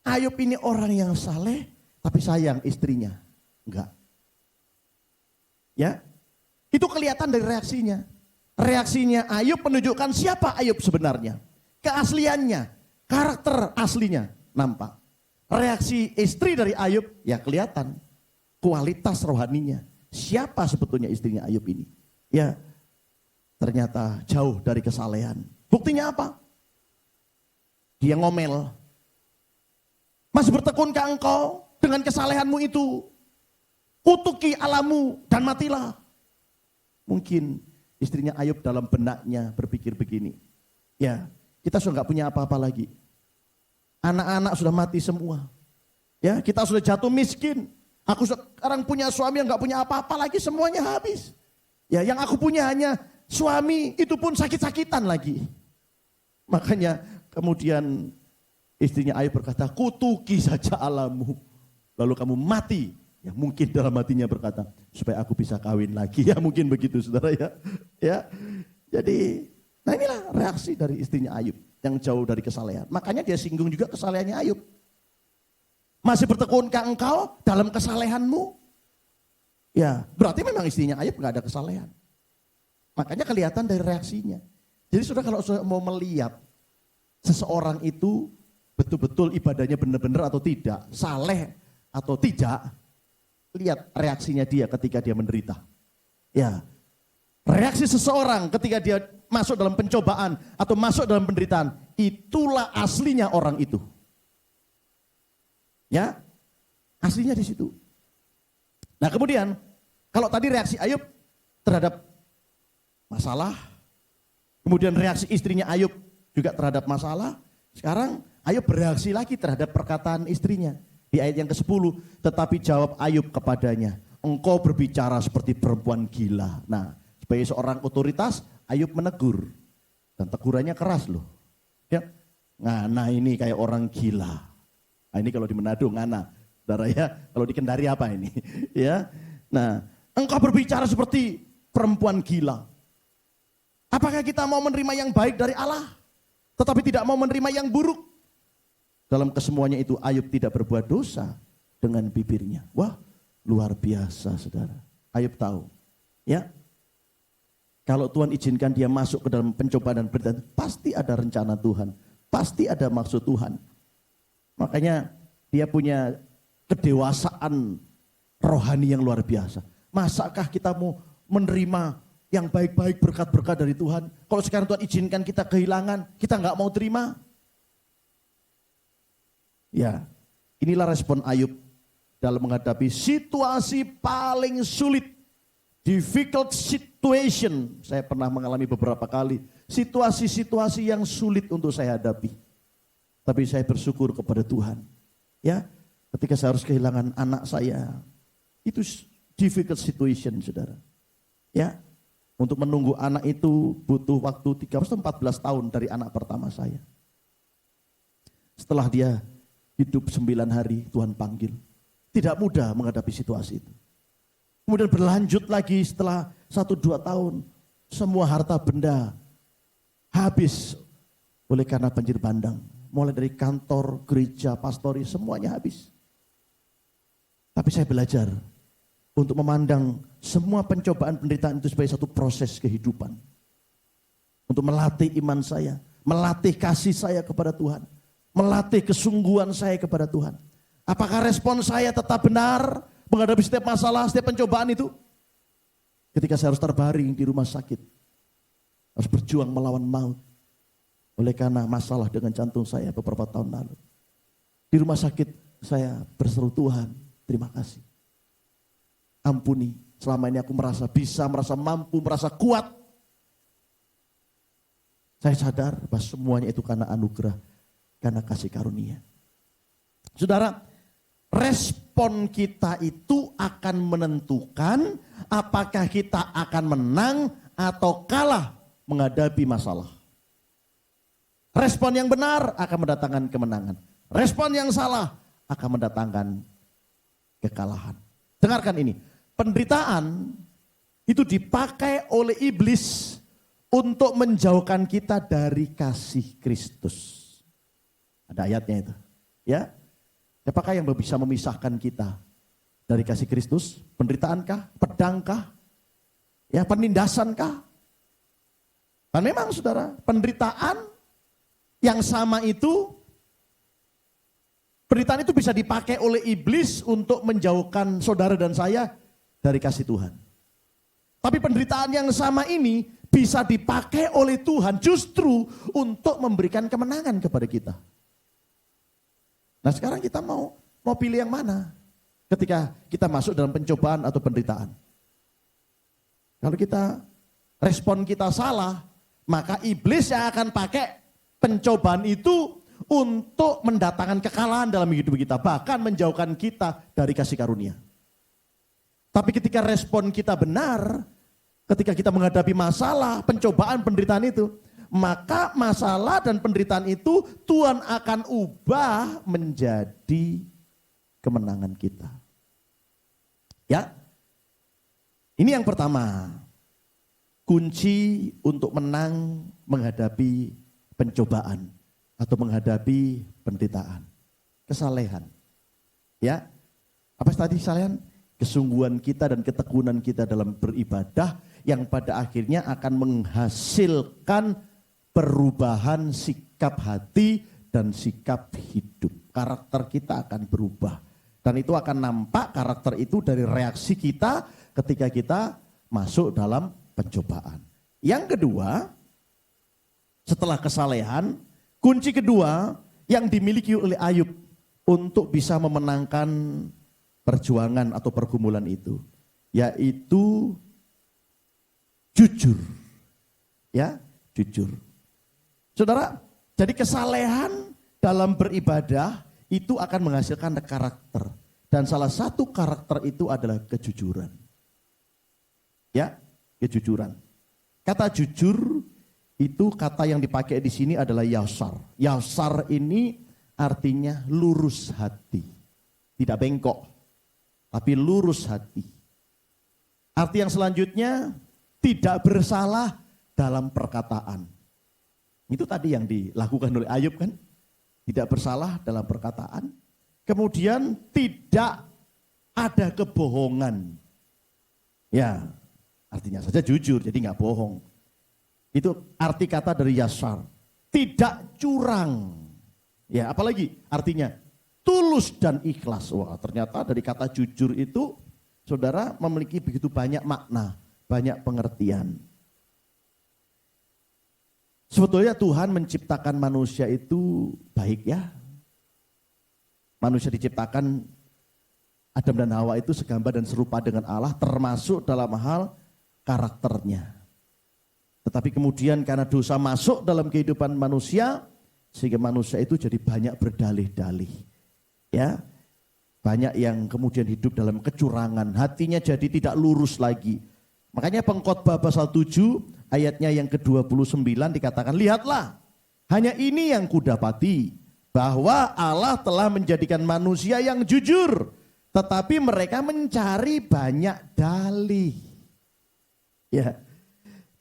Ayub ini orang yang saleh, tapi sayang istrinya. Enggak. Ya, itu kelihatan dari reaksinya. Reaksinya Ayub menunjukkan siapa Ayub sebenarnya. Keasliannya, karakter aslinya nampak. Reaksi istri dari Ayub ya kelihatan. Kualitas rohaninya. Siapa sebetulnya istrinya Ayub ini? Ya, ternyata jauh dari kesalehan. Buktinya apa? Dia ngomel. Masih bertekunkah engkau dengan kesalehanmu itu? Kutuki Allahmu dan matilah. Mungkin istrinya Ayub dalam benaknya berpikir begini. Ya, kita sudah nggak punya apa-apa lagi. Anak-anak sudah mati semua. Ya, kita sudah jatuh miskin. Aku sekarang punya suami yang nggak punya apa-apa lagi, semuanya habis. Ya, yang aku punya hanya suami, itu pun sakit-sakitan lagi. Makanya kemudian istrinya Ayub berkata, kutuki saja Allahmu, lalu kamu mati. Ya mungkin dalam hatinya berkata, supaya aku bisa kawin lagi. Ya mungkin begitu saudara ya. Ya, jadi nah inilah reaksi dari istrinya Ayub yang jauh dari kesalehan. Makanya dia singgung juga kesalehannya Ayub. Masih bertekunkah engkau dalam kesalehanmu? Ya, berarti memang istrinya Ayub nggak ada kesalehan. Makanya kelihatan dari reaksinya. Jadi saudara kalau saudara mau melihat seseorang itu betul-betul ibadahnya benar-benar atau tidak, saleh atau tidak, lihat reaksinya dia ketika dia menderita. Ya, reaksi seseorang ketika dia masuk dalam pencobaan atau masuk dalam penderitaan, itulah aslinya orang itu. Ya, aslinya di situ. Nah kemudian, kalau tadi reaksi Ayub terhadap masalah, kemudian reaksi istrinya Ayub juga terhadap masalah, sekarang Ayub bereaksi lagi terhadap perkataan istrinya. Di ayat yang ke-10, tetapi jawab Ayub kepadanya, engkau berbicara seperti perempuan gila. Nah, sebagai seorang otoritas, Ayub menegur. Dan tegurannya keras loh. Ya, ngana ini kayak orang gila. Nah, ini kalau di Manado ngana, saudara ya. Kalau di Kendari apa ini? Ya. Nah, engkau berbicara seperti perempuan gila. Apakah kita mau menerima yang baik dari Allah, tetapi tidak mau menerima yang buruk? Dalam kesemuanya itu Ayub tidak berbuat dosa dengan bibirnya. Wah, luar biasa saudara. Ayub tahu, ya. Kalau Tuhan izinkan dia masuk ke dalam pencobaan dan penderitaan, pasti ada rencana Tuhan, pasti ada maksud Tuhan. Makanya dia punya kedewasaan rohani yang luar biasa. Masakah kita mau menerima yang baik-baik, berkat-berkat dari Tuhan? Kalau sekarang Tuhan izinkan kita kehilangan, kita nggak mau terima. Ya, inilah respon Ayub dalam menghadapi situasi paling sulit, difficult situation. Saya pernah mengalami beberapa kali situasi-situasi yang sulit untuk saya hadapi. Tapi saya bersyukur kepada Tuhan. Ya, ketika saya harus kehilangan anak saya, itu difficult situation, saudara. Ya, untuk menunggu anak itu butuh waktu 13-14 tahun dari anak pertama saya. Setelah dia hidup 9 hari, Tuhan panggil. Tidak mudah menghadapi situasi itu. Kemudian berlanjut lagi setelah 1-2 tahun, semua harta benda habis oleh karena banjir bandang. Mulai dari kantor, gereja, pastori, semuanya habis. Tapi saya belajar untuk memandang semua pencobaan penderitaan itu sebagai satu proses kehidupan. Untuk melatih iman saya, melatih kasih saya kepada Tuhan, melatih kesungguhan saya kepada Tuhan. Apakah respon saya tetap benar menghadapi setiap masalah, setiap pencobaan itu? Ketika saya harus terbaring di rumah sakit, harus berjuang melawan maut. Oleh karena masalah dengan jantung saya beberapa tahun lalu. Di rumah sakit saya berseru, Tuhan, terima kasih. Ampuni, selama ini aku merasa bisa, merasa mampu, merasa kuat. Saya sadar bahwa semuanya itu karena anugerah, karena kasih karunia. Saudara, respon kita itu akan menentukan apakah kita akan menang atau kalah menghadapi masalah. Respon yang benar akan mendatangkan kemenangan. Respon yang salah akan mendatangkan kekalahan. Dengarkan ini, penderitaan itu dipakai oleh iblis untuk menjauhkan kita dari kasih Kristus. Ada ayatnya itu, ya. Siapakah yang bisa memisahkan kita dari kasih Kristus? Penderitaankah? Pedangkah? Ya, penindasankah? Dan memang saudara, penderitaan yang sama itu, penderitaan itu bisa dipakai oleh iblis untuk menjauhkan saudara dan saya dari kasih Tuhan. Tapi penderitaan yang sama ini bisa dipakai oleh Tuhan justru untuk memberikan kemenangan kepada kita. Nah sekarang kita mau pilih yang mana? Ketika kita masuk dalam pencobaan atau penderitaan. Kalau kita respon kita salah, maka iblis yang akan pakai pencobaan itu untuk mendatangkan kekalahan dalam hidup kita. Bahkan menjauhkan kita dari kasih karunia. Tapi ketika respon kita benar, ketika kita menghadapi masalah, pencobaan, penderitaan itu, maka masalah dan penderitaan itu Tuhan akan ubah menjadi kemenangan kita. Ya, ini yang pertama. Kunci untuk menang menghadapi pencobaan atau menghadapi penderitaan. Kesalehan. Ya, apa tadi kesalehan? Kesungguhan kita dan ketekunan kita dalam beribadah yang pada akhirnya akan menghasilkan perubahan sikap hati dan sikap hidup. Karakter kita akan berubah. Dan itu akan nampak karakter itu dari reaksi kita ketika kita masuk dalam pencobaan. Yang kedua, setelah kesalehan, kunci kedua yang dimiliki oleh Ayub untuk bisa memenangkan perjuangan atau pergumulan itu, yaitu jujur. Ya, jujur. Saudara, jadi kesalehan dalam beribadah itu akan menghasilkan karakter. Dan salah satu karakter itu adalah kejujuran. Ya, kejujuran. Kata jujur itu kata yang dipakai di sini adalah yasar. Yasar ini artinya lurus hati. Tidak bengkok, tapi lurus hati. Arti yang selanjutnya, tidak bersalah dalam perkataan. Itu tadi yang dilakukan oleh Ayub kan? Tidak bersalah dalam perkataan. Kemudian tidak ada kebohongan. Ya, artinya saja jujur, jadi nggak bohong. Itu arti kata dari yasar. Tidak curang. Ya, apalagi artinya tulus dan ikhlas. Wah, ternyata dari kata jujur itu, saudara, memiliki begitu banyak makna, banyak pengertian. Sebetulnya Tuhan menciptakan manusia itu baik ya. Manusia diciptakan, Adam dan Hawa itu segambar dan serupa dengan Allah, termasuk dalam hal karakternya. Tetapi kemudian karena dosa masuk dalam kehidupan manusia, sehingga manusia itu jadi banyak berdalih-dalih. Ya, banyak yang kemudian hidup dalam kecurangan, hatinya jadi tidak lurus lagi. Makanya Pengkhotbah pasal 7 ayatnya yang ke-29 dikatakan, lihatlah, hanya ini yang kudapati, bahwa Allah telah menjadikan manusia yang jujur, tetapi mereka mencari banyak dalih. Ya,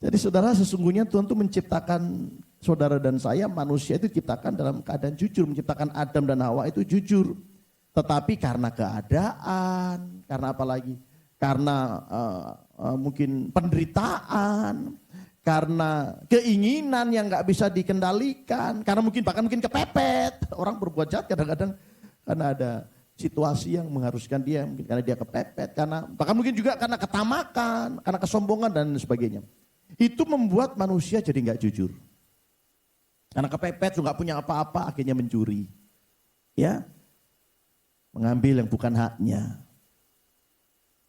jadi saudara, sesungguhnya Tuhan itu menciptakan saudara dan saya, manusia itu diciptakan dalam keadaan jujur, menciptakan Adam dan Hawa itu jujur. Tetapi karena keadaan, karena apa lagi? Karena mungkin penderitaan, karena keinginan yang nggak bisa dikendalikan, karena bahkan mungkin kepepet. Orang berbuat jahat kadang-kadang karena ada situasi yang mengharuskan dia, mungkin karena dia kepepet, karena bahkan mungkin juga karena ketamakan, karena kesombongan dan sebagainya. Itu membuat manusia jadi nggak jujur. Karena kepepet, nggak punya apa-apa, akhirnya mencuri, ya, mengambil yang bukan haknya.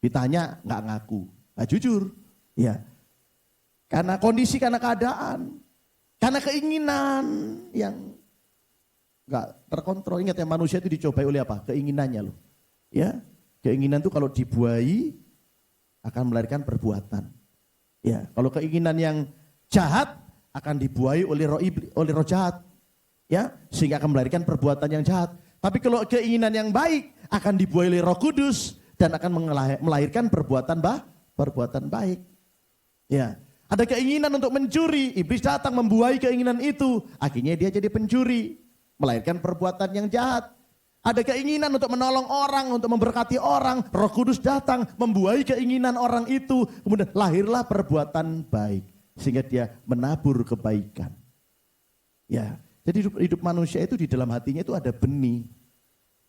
Ditanya nggak ngaku, nggak jujur, ya. Karena kondisi, karena keadaan, karena keinginan yang nggak terkontrol. Ingat ya, manusia itu dicobai oleh apa? Keinginannya loh, ya. Keinginan itu kalau dibuai akan melahirkan perbuatan. Ya, kalau keinginan yang jahat akan dibuai oleh roh jahat, ya, sehingga akan melahirkan perbuatan yang jahat. Tapi kalau keinginan yang baik akan dibuai oleh Roh Kudus dan akan melahirkan perbuatan baik. Ya, ada keinginan untuk mencuri, iblis datang membuai keinginan itu, akhirnya dia jadi pencuri, melahirkan perbuatan yang jahat. Ada keinginan untuk menolong orang, untuk memberkati orang, Roh Kudus datang membuai keinginan orang itu, kemudian lahirlah perbuatan baik, sehingga dia menabur kebaikan. Ya, jadi hidup manusia itu di dalam hatinya itu ada benih,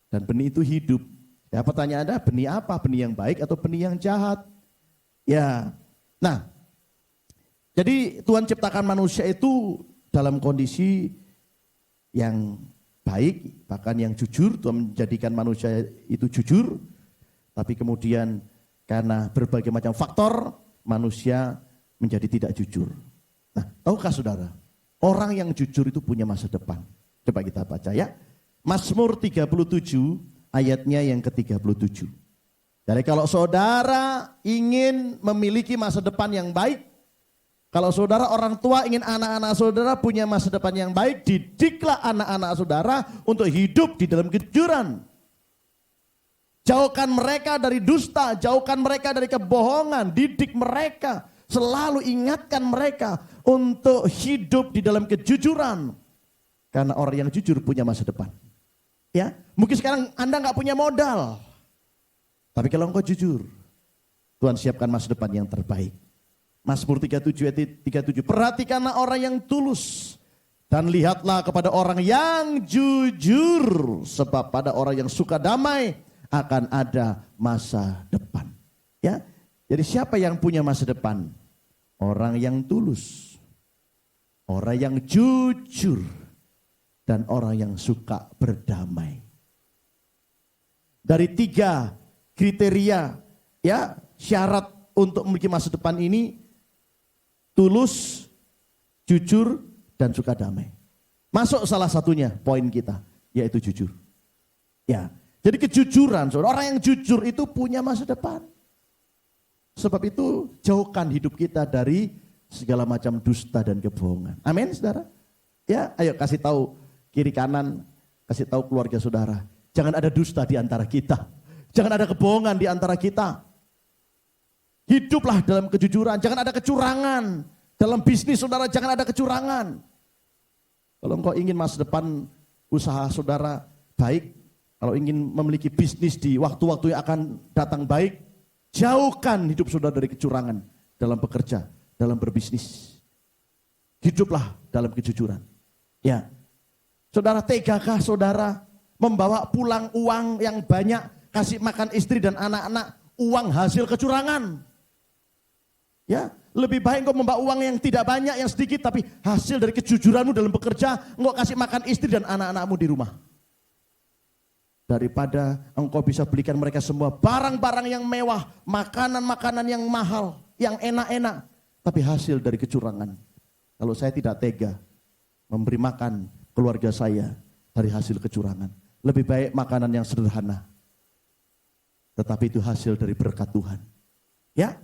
dan benih itu hidup. Ya, pertanyaan Anda, benih apa? Benih yang baik atau benih yang jahat? Ya, nah, jadi Tuhan ciptakan manusia itu dalam kondisi yang baik, bahkan yang jujur. Tuhan menjadikan manusia itu jujur, tapi kemudian karena berbagai macam faktor, manusia menjadi tidak jujur. Nah, tahukah saudara, orang yang jujur itu punya masa depan. Coba kita baca ya. Mazmur 37 ayatnya yang ke-37. Jadi kalau saudara ingin memiliki masa depan yang baik, kalau saudara orang tua ingin anak-anak saudara punya masa depan yang baik, didiklah anak-anak saudara untuk hidup di dalam kejujuran. Jauhkan mereka dari dusta, jauhkan mereka dari kebohongan, didik mereka, selalu ingatkan mereka untuk hidup di dalam kejujuran. Karena orang yang jujur punya masa depan. Ya, mungkin sekarang Anda nggak punya modal, tapi kalau engkau jujur, Tuhan siapkan masa depan yang terbaik. Mazmur 37 ayat 37. Perhatikanlah orang yang tulus dan lihatlah kepada orang yang jujur, sebab pada orang yang suka damai akan ada masa depan. Ya, jadi siapa yang punya masa depan? Orang yang tulus, orang yang jujur, dan orang yang suka berdamai. Dari 3 kriteria, ya, syarat untuk memiliki masa depan ini: tulus, jujur, dan suka damai. Masuk salah satunya poin kita, yaitu jujur. Ya, jadi kejujuran, orang yang jujur itu punya masa depan. Sebab itu jauhkan hidup kita dari segala macam dusta dan kebohongan. Amin, saudara. Ya, ayo kasih tahu kiri kanan, kasih tahu keluarga saudara. Jangan ada dusta di antara kita. Jangan ada kebohongan di antara kita. Hiduplah dalam kejujuran, jangan ada kecurangan. Dalam bisnis saudara jangan ada kecurangan. Kalau engkau ingin masa depan usaha saudara baik, kalau ingin memiliki bisnis di waktu-waktu yang akan datang baik, jauhkan hidup saudara dari kecurangan dalam bekerja, dalam berbisnis. Hiduplah dalam kejujuran. Ya, saudara, tegakah saudara membawa pulang uang yang banyak, kasih makan istri dan anak-anak, uang hasil kecurangan? Ya, lebih baik engkau membawa uang yang tidak banyak, yang sedikit, tapi hasil dari kejujuranmu dalam bekerja, engkau kasih makan istri dan anak-anakmu di rumah. Daripada engkau bisa belikan mereka semua barang-barang yang mewah, makanan-makanan yang mahal, yang enak-enak, tapi hasil dari kecurangan. Kalau saya tidak tega memberi makan keluarga saya dari hasil kecurangan, lebih baik makanan yang sederhana, tetapi itu hasil dari berkat Tuhan. Ya.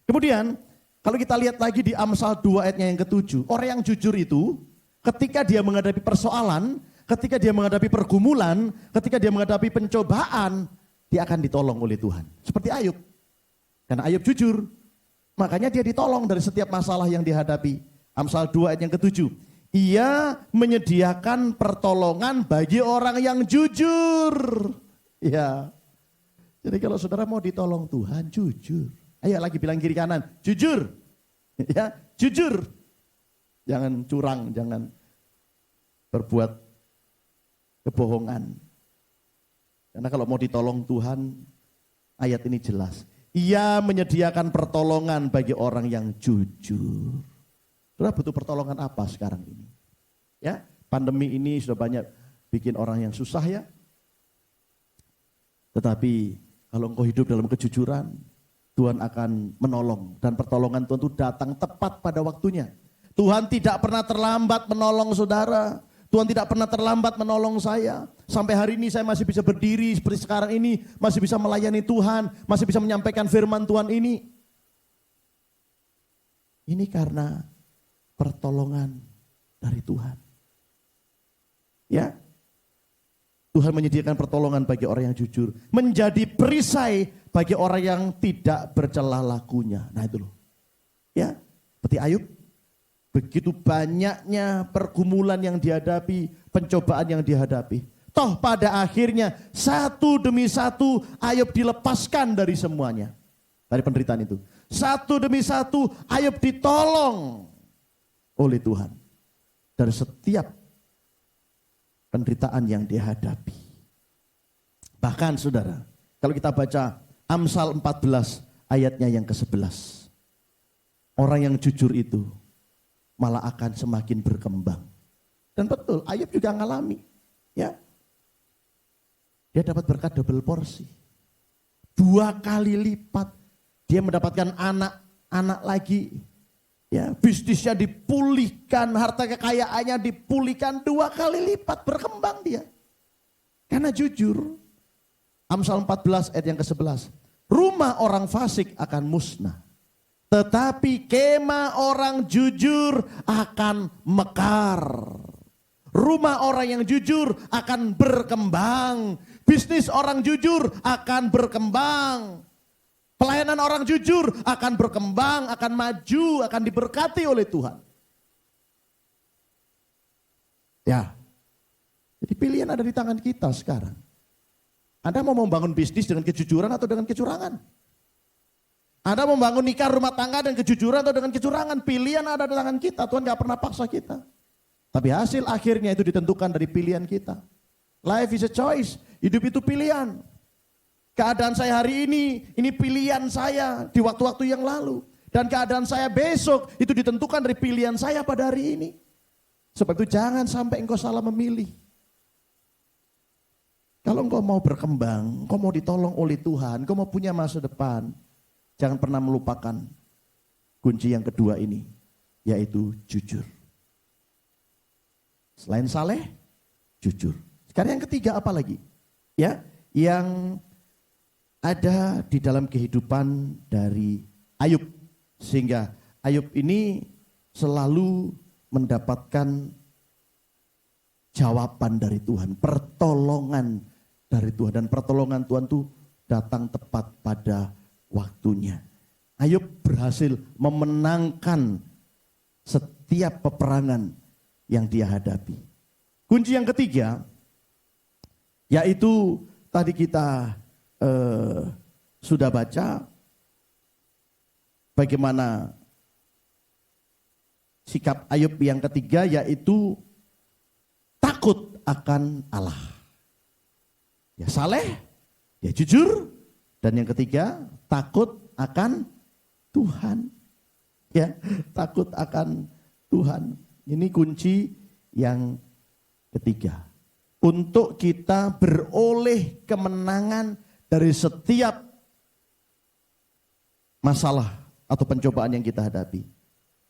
Kemudian kalau kita lihat lagi di Amsal 2 ayatnya yang ke-7, orang yang jujur itu ketika dia menghadapi persoalan, ketika dia menghadapi pergumulan, ketika dia menghadapi pencobaan, dia akan ditolong oleh Tuhan. Seperti Ayub. Karena Ayub jujur, makanya dia ditolong dari setiap masalah yang dihadapi. Amsal 2 ayat yang ke-7. Ia menyediakan pertolongan bagi orang yang jujur. Ya. Jadi kalau saudara mau ditolong Tuhan, jujur. Ayo lagi bilang kiri kanan, jujur. Ya, jujur. Jangan curang, jangan berbuat kebohongan. Karena kalau mau ditolong Tuhan, ayat ini jelas. Ia menyediakan pertolongan bagi orang yang jujur. Saudara butuh pertolongan apa sekarang ini? Ya, pandemi ini sudah banyak bikin orang yang susah ya. Tetapi kalau engkau hidup dalam kejujuran, Tuhan akan menolong. Dan pertolongan Tuhan itu datang tepat pada waktunya. Tuhan tidak pernah terlambat menolong saudara. Tuhan tidak pernah terlambat menolong saya. Sampai hari ini saya masih bisa berdiri seperti sekarang ini. Masih bisa melayani Tuhan. Masih bisa menyampaikan firman Tuhan ini. Ini karena pertolongan dari Tuhan. Ya. Tuhan menyediakan pertolongan bagi orang yang jujur. Menjadi perisai bagi orang yang tidak bercela lakunya. Nah itu loh. Ya. Seperti Ayub. Begitu banyaknya pergumulan yang dihadapi, pencobaan yang dihadapi. Toh pada akhirnya satu demi satu Ayub dilepaskan dari semuanya. Dari penderitaan itu. Satu demi satu Ayub ditolong oleh Tuhan. Dari setiap penderitaan yang dihadapi. Bahkan saudara, kalau kita baca Amsal 14 ayatnya yang ke-11. Orang yang jujur itu malah akan semakin berkembang Dan betul, Ayub juga ngalami. Ya, dia dapat berkat double porsi. 2 kali lipat. Dia mendapatkan anak lagi. Ya, bisnisnya dipulihkan, harta kekayaannya dipulihkan 2 kali lipat, berkembang dia. Karena jujur. Amsal 14 ayat yang ke-11. Rumah orang fasik akan musnah. Tetapi kemah orang jujur akan mekar. Rumah orang yang jujur akan berkembang. Bisnis orang jujur akan berkembang. Pelayanan orang jujur akan berkembang, akan maju, akan diberkati oleh Tuhan. Ya. Jadi pilihan ada di tangan kita sekarang. Anda mau membangun bisnis dengan kejujuran atau dengan kecurangan? Anda membangun nikah rumah tangga dengan kejujuran atau dengan kecurangan? Pilihan ada di tangan kita, Tuhan gak pernah paksa kita. Tapi hasil akhirnya itu ditentukan dari pilihan kita. Life is a choice, hidup itu pilihan. Keadaan saya hari ini pilihan saya di waktu-waktu yang lalu. Dan keadaan saya besok itu ditentukan dari pilihan saya pada hari ini. Sebab itu jangan sampai engkau salah memilih. Kalau engkau mau berkembang, engkau mau ditolong oleh Tuhan, engkau mau punya masa depan, jangan pernah melupakan kunci yang kedua ini, yaitu jujur. Selain saleh, jujur. Sekarang yang ketiga apa lagi? Ya, yang ada di dalam kehidupan dari Ayub. Sehingga Ayub ini selalu mendapatkan jawaban dari Tuhan, pertolongan dari Tuhan. Dan pertolongan Tuhan itu datang tepat pada waktunya. Ayub berhasil memenangkan setiap peperangan yang dia hadapi. Kunci yang ketiga, yaitu tadi kita sudah baca bagaimana sikap Ayub yang ketiga, yaitu takut akan Allah. Ya saleh, dia jujur, dan yang ketiga takut akan Tuhan. Ya, takut akan Tuhan. Ini kunci yang ketiga. Untuk kita beroleh kemenangan dari setiap masalah atau pencobaan yang kita hadapi,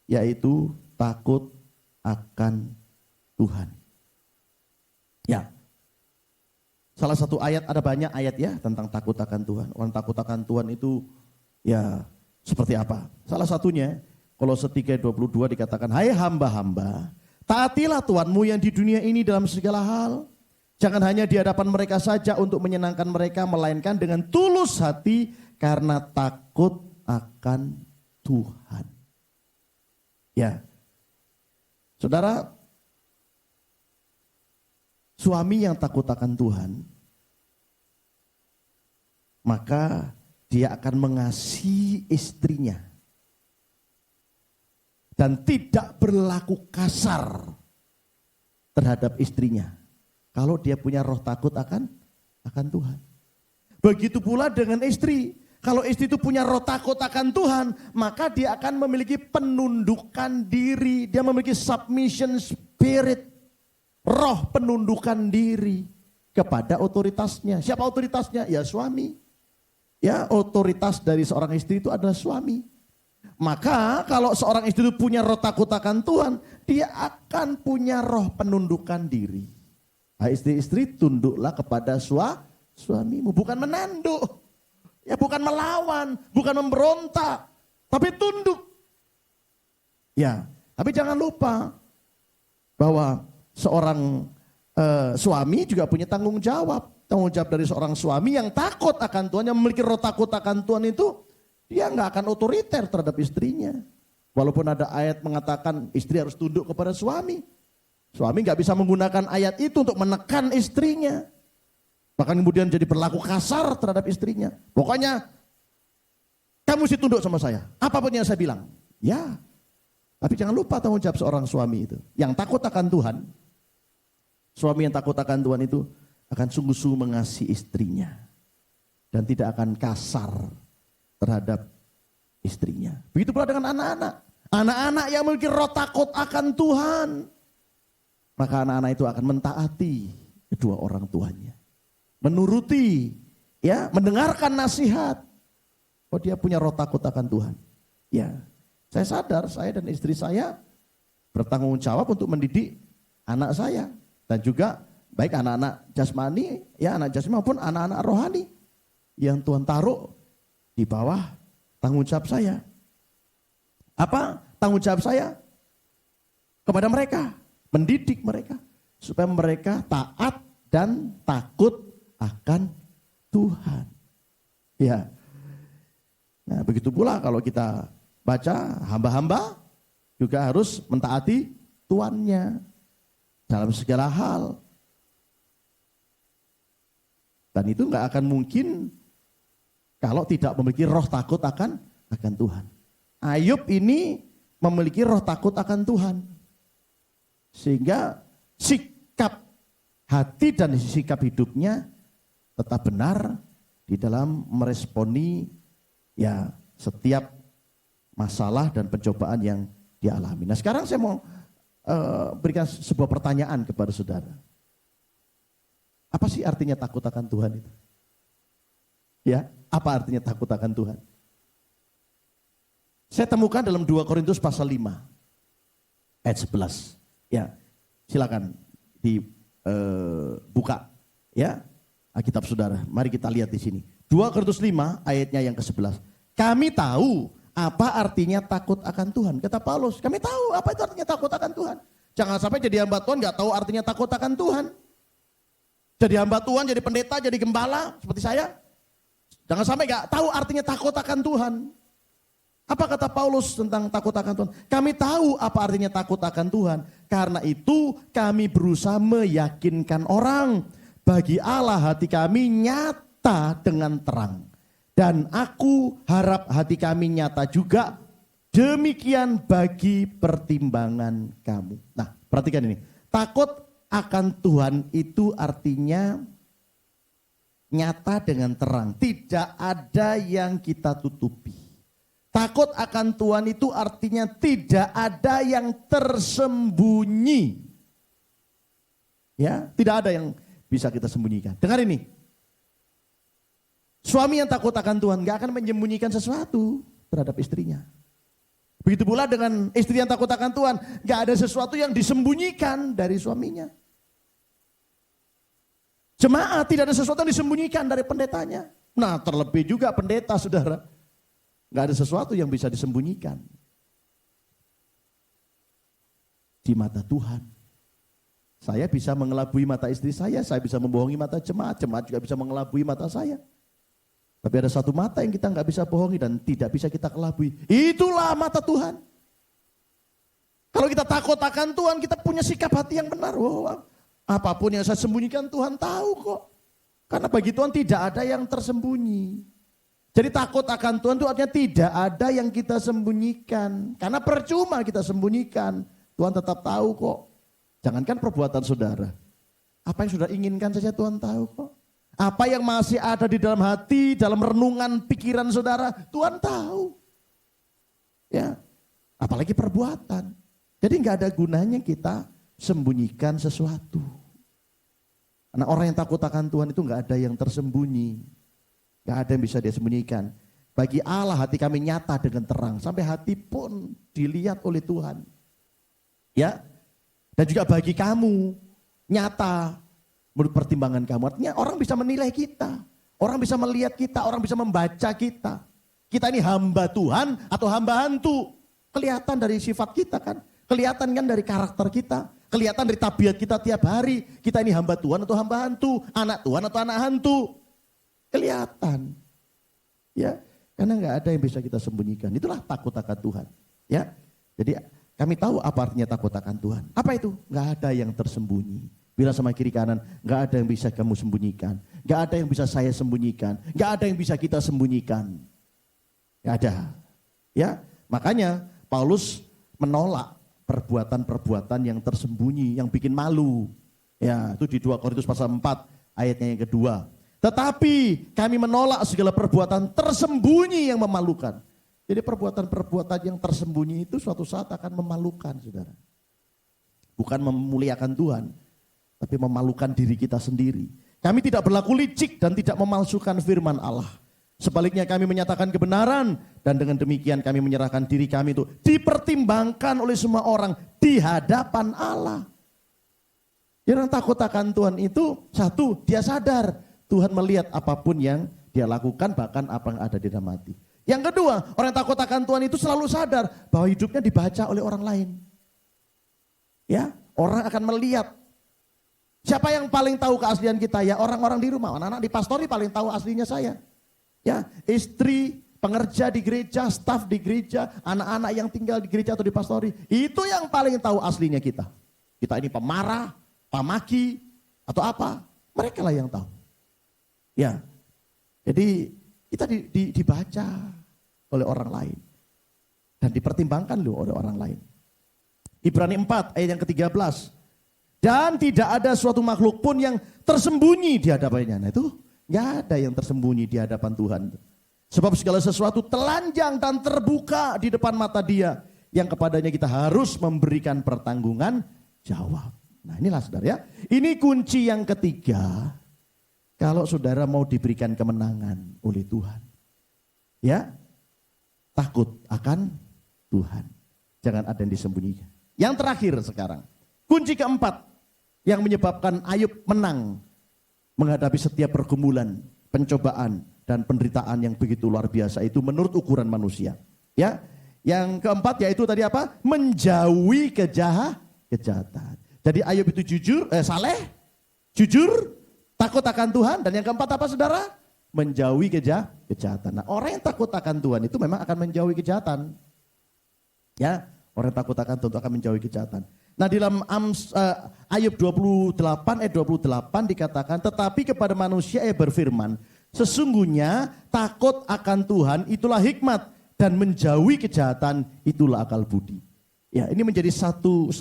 yaitu takut akan Tuhan. Ya, salah satu ayat, ada banyak ayat ya tentang takut akan Tuhan. Orang takut akan Tuhan itu ya seperti apa? Salah satunya Kolose 3:22 dikatakan, hai hamba-hamba, taatilah Tuhanmu yang di dunia ini dalam segala hal. Jangan hanya di hadapan mereka saja untuk menyenangkan mereka, melainkan dengan tulus hati karena takut akan Tuhan. Ya, saudara, suami yang takut akan Tuhan, maka dia akan mengasihi istrinya dan tidak berlaku kasar terhadap istrinya. Kalau dia punya roh takut akan Tuhan. Begitu pula dengan istri. Kalau istri itu punya roh takut akan Tuhan, maka dia akan memiliki penundukan diri. Dia memiliki submission spirit. Roh penundukan diri kepada otoritasnya. Siapa otoritasnya? Ya suami. Ya, otoritas dari seorang istri itu adalah suami. Maka kalau seorang istri itu punya roh takut akan Tuhan, dia akan punya roh penundukan diri. Hai istri-istri, tunduklah kepada suamimu, bukan menanduk. Ya, bukan melawan, bukan memberontak, tapi tunduk. Ya, tapi jangan lupa bahwa seorang suami juga punya tanggung jawab. Tanggung jawab dari seorang suami yang takut akan Tuhan, yang memiliki roh takut akan Tuhan itu, dia nggak akan otoriter terhadap istrinya. Walaupun ada ayat mengatakan istri harus tunduk kepada suami. Suami nggak bisa menggunakan ayat itu untuk menekan istrinya. Bahkan kemudian jadi berlaku kasar terhadap istrinya. Pokoknya kamu mesti tunduk sama saya. Apapun yang saya bilang. Ya. Tapi jangan lupa tanggung jawab seorang suami itu. Yang takut akan Tuhan. Suami yang takut akan Tuhan itu akan sungguh-sungguh mengasihi istrinya. Dan tidak akan kasar terhadap istrinya. Begitu pula dengan anak-anak. Anak-anak yang memiliki roh takut akan Tuhan. maka anak-anak itu akan mentaati kedua orang tuanya. Menuruti, ya, mendengarkan nasihat. Oh, dia punya roh takut akan Tuhan. Ya, saya sadar saya dan istri saya bertanggung jawab untuk mendidik anak saya. Dan juga baik anak-anak jasmani, ya anak jasmani maupun anak-anak rohani. Yang Tuhan taruh di bawah tanggung jawab saya. Apa tanggung jawab saya? Kepada mereka, mendidik mereka. Supaya mereka taat dan takut akan Tuhan. Ya. Nah, begitu pula kalau kita baca hamba-hamba juga harus mentaati tuannya dalam segala hal. Dan itu nggak akan mungkin kalau tidak memiliki roh takut akan Tuhan. Ayub ini memiliki roh takut akan Tuhan. Sehingga sikap hati dan sikap hidupnya tetap benar di dalam meresponi ya setiap masalah dan pencobaan yang dialami. Nah, sekarang saya mau berikan sebuah pertanyaan kepada saudara. Apa sih artinya takut akan Tuhan itu? Ya, apa artinya takut akan Tuhan? Saya temukan dalam 2 Korintus pasal 5 ayat 11. Ya, silakan dibuka ya Alkitab saudara. Mari kita lihat di sini. 2 Korintus 5 ayatnya yang ke-11. Kami tahu apa artinya takut akan Tuhan. Kata Paulus, kami tahu apa itu artinya takut akan Tuhan. Jangan sampai jadi hamba Tuhan gak tahu artinya takut akan Tuhan. Jadi hamba Tuhan, jadi pendeta, jadi gembala seperti saya. Jangan sampai gak tahu artinya takut akan Tuhan. Apa kata Paulus tentang takut akan Tuhan? Kami tahu apa artinya takut akan Tuhan. Karena itu kami berusaha meyakinkan orang. Bagi Allah hati kami nyata dengan terang. Dan aku harap hati kami nyata juga. Demikian bagi pertimbangan kamu. Nah, perhatikan ini. Takut akan Tuhan itu artinya nyata dengan terang. Tidak ada yang kita tutupi. Takut akan Tuhan itu artinya tidak ada yang tersembunyi. Ya, tidak ada yang bisa kita sembunyikan. Dengar ini. Suami yang takut akan Tuhan gak akan menyembunyikan sesuatu terhadap istrinya. Begitu pula dengan istri yang takut akan Tuhan, gak ada sesuatu yang disembunyikan dari suaminya. Jemaat tidak ada sesuatu yang disembunyikan dari pendetanya. Nah, terlebih juga pendeta, saudara. Gak ada sesuatu yang bisa disembunyikan di mata Tuhan. Saya bisa mengelabui mata istri saya bisa membohongi mata jemaat juga bisa mengelabui mata saya. Tapi ada satu mata yang kita nggak bisa bohongi dan tidak bisa kita kelabui. Itulah mata Tuhan. Kalau kita takut akan Tuhan, kita punya sikap hati yang benar. Apapun yang saya sembunyikan Tuhan tahu kok. Karena bagi Tuhan tidak ada yang tersembunyi. Jadi takut akan Tuhan itu artinya tidak ada yang kita sembunyikan. Karena percuma kita sembunyikan. Tuhan tetap tahu kok. Jangankan perbuatan saudara. Apa yang sudah inginkan saja Tuhan tahu kok. Apa yang masih ada di dalam hati, dalam renungan pikiran saudara, Tuhan tahu. Ya, apalagi perbuatan. Jadi nggak ada gunanya kita sembunyikan sesuatu. Karena orang yang takut akan Tuhan itu nggak ada yang tersembunyi. Nggak ada yang bisa dia sembunyikan. Bagi Allah hati kami nyata dengan terang. Sampai hati pun dilihat oleh Tuhan. Ya, dan juga bagi kamu nyata menurut pertimbangan kamu. Artinya orang bisa menilai kita. Orang bisa melihat kita, orang bisa membaca kita. Kita ini hamba Tuhan atau hamba hantu. Kelihatan dari sifat kita kan. Kelihatan kan dari karakter kita. Kelihatan dari tabiat kita tiap hari. Kita ini hamba Tuhan atau hamba hantu. Anak Tuhan atau anak hantu. Kelihatan. Ya, karena nggak ada yang bisa kita sembunyikan. Itulah takut akan Tuhan. Ya, jadi kami tahu apa artinya takut akan Tuhan. Apa itu? Nggak ada yang tersembunyi. Bilang sama kiri kanan, nggak ada yang bisa kamu sembunyikan. Nggak ada yang bisa saya sembunyikan. Nggak ada yang bisa kita sembunyikan. Nggak ada. Ya, makanya Paulus menolak perbuatan-perbuatan yang tersembunyi, yang bikin malu. Ya, itu di 2 Korintus pasal 4 ayatnya yang kedua. Tetapi kami menolak segala perbuatan tersembunyi yang memalukan. Jadi perbuatan-perbuatan yang tersembunyi itu suatu saat akan memalukan, saudara. bukan memuliakan Tuhan, tapi memalukan diri kita sendiri. Kami tidak berlaku licik dan tidak memalsukan firman Allah. Sebaliknya kami menyatakan kebenaran dan dengan demikian kami menyerahkan diri kami itu dipertimbangkan oleh semua orang di hadapan Allah. Yang takut akan Tuhan itu satu, dia sadar Tuhan melihat apapun yang dia lakukan, bahkan apa yang ada di dalam hati. Yang kedua, orang yang takut akan Tuhan itu selalu sadar bahwa hidupnya dibaca oleh orang lain. Ya, orang akan melihat. Siapa yang paling tahu keaslian kita? Ya orang-orang di rumah, anak-anak di pastori paling tahu aslinya saya. Ya, istri, pengerja di gereja, staf di gereja, anak-anak yang tinggal di gereja atau di pastori, itu yang paling tahu aslinya kita. Kita ini pemarah, pamaki, atau apa? Mereka lah yang tahu. Ya, jadi kita dibaca oleh orang lain dan dipertimbangkan loh oleh orang lain. Ibrani 4 ayat yang ke-13. Dan tidak ada suatu makhluk pun yang tersembunyi di hadapannya. Nah itu nggak ada yang tersembunyi di hadapan Tuhan. Sebab segala sesuatu telanjang dan terbuka di depan mata Dia yang kepadanya kita harus memberikan pertanggungan jawab. Nah inilah saudara ya. Ini kunci yang ketiga. Kalau saudara mau diberikan kemenangan oleh Tuhan. Ya, takut akan Tuhan. Jangan ada yang disembunyikan. Yang terakhir sekarang. Kunci keempat yang menyebabkan Ayub menang menghadapi setiap pergumulan, pencobaan, dan penderitaan yang begitu luar biasa itu menurut ukuran manusia. Ya, yang keempat yaitu tadi apa? Menjauhi kejahatan. Jadi Ayub itu saleh, jujur, takut akan Tuhan, dan yang keempat apa saudara? Menjauhi kejahatan. Nah, orang yang takut akan Tuhan itu memang akan menjauhi kejahatan. Ya, orang yang takut akan Tuhan akan menjauhi kejahatan. Nah, di dalam Ayub 28 ayat 28 dikatakan, tetapi kepada manusia ia berfirman, sesungguhnya takut akan Tuhan itulah hikmat dan menjauhi kejahatan itulah akal budi. Ya, ini menjadi satu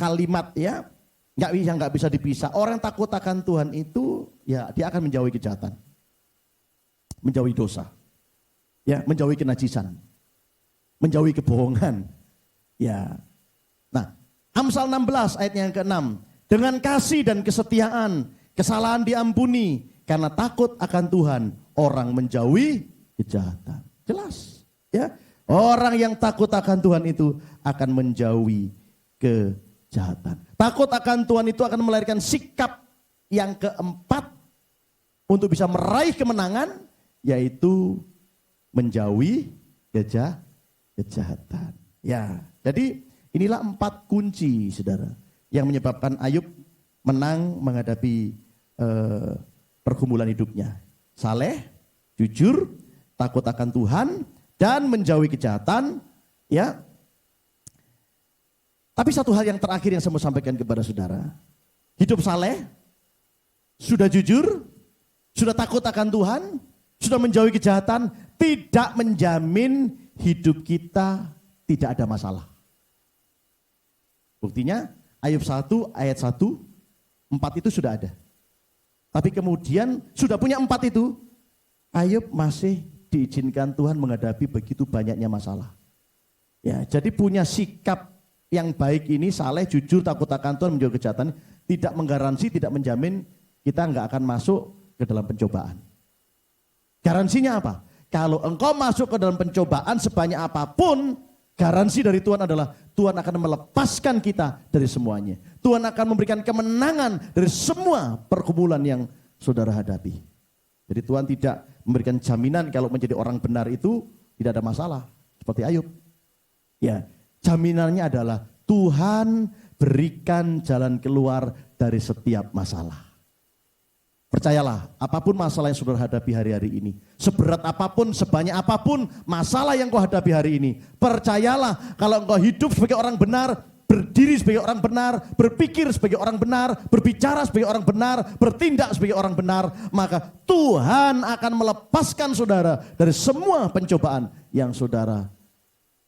kalimat ya, nggak bisa dipisah. Orang yang takut akan Tuhan itu ya dia akan menjauhi kejahatan, menjauhi dosa, ya menjauhi kenajisan, menjauhi kebohongan, ya. Nah, Amsal 16 ayat yang ke-6. Dengan kasih dan kesetiaan, kesalahan diampuni. Karena takut akan Tuhan, orang menjauhi kejahatan. Jelas. Ya, orang yang takut akan Tuhan itu akan menjauhi kejahatan. Takut akan Tuhan itu akan melahirkan sikap yang keempat untuk bisa meraih kemenangan, yaitu menjauhi kejahatan. Ya, jadi inilah 4 kunci saudara yang menyebabkan Ayub menang menghadapi pergumulan hidupnya. Saleh, jujur, takut akan Tuhan, dan menjauhi kejahatan. Ya. Tapi satu hal yang terakhir yang saya mau sampaikan kepada saudara. Hidup saleh, sudah jujur, sudah takut akan Tuhan, sudah menjauhi kejahatan, tidak menjamin hidup kita tidak ada masalah. Buktinya Ayub 1 ayat 1, 4 itu sudah ada. Tapi kemudian sudah punya 4 itu, Ayub masih diizinkan Tuhan menghadapi begitu banyaknya masalah. Ya, jadi punya sikap yang baik ini, saleh, jujur, takut akan Tuhan, menjauhi kejahatan, tidak menggaransi, tidak menjamin kita nggak akan masuk ke dalam pencobaan. Garansinya apa? Kalau engkau masuk ke dalam pencobaan sebanyak apapun, garansi dari Tuhan adalah Tuhan akan melepaskan kita dari semuanya. Tuhan akan memberikan kemenangan dari semua pergumulan yang saudara hadapi. Jadi Tuhan tidak memberikan jaminan kalau menjadi orang benar itu tidak ada masalah. Seperti Ayub. Ya, jaminannya adalah Tuhan berikan jalan keluar dari setiap masalah. Percayalah, apapun masalah yang saudara hadapi hari-hari ini, seberat apapun, sebanyak apapun masalah yang kau hadapi hari ini, percayalah kalau engkau hidup sebagai orang benar, berdiri sebagai orang benar, berpikir sebagai orang benar, berbicara sebagai orang benar, bertindak sebagai orang benar, maka Tuhan akan melepaskan saudara dari semua pencobaan yang saudara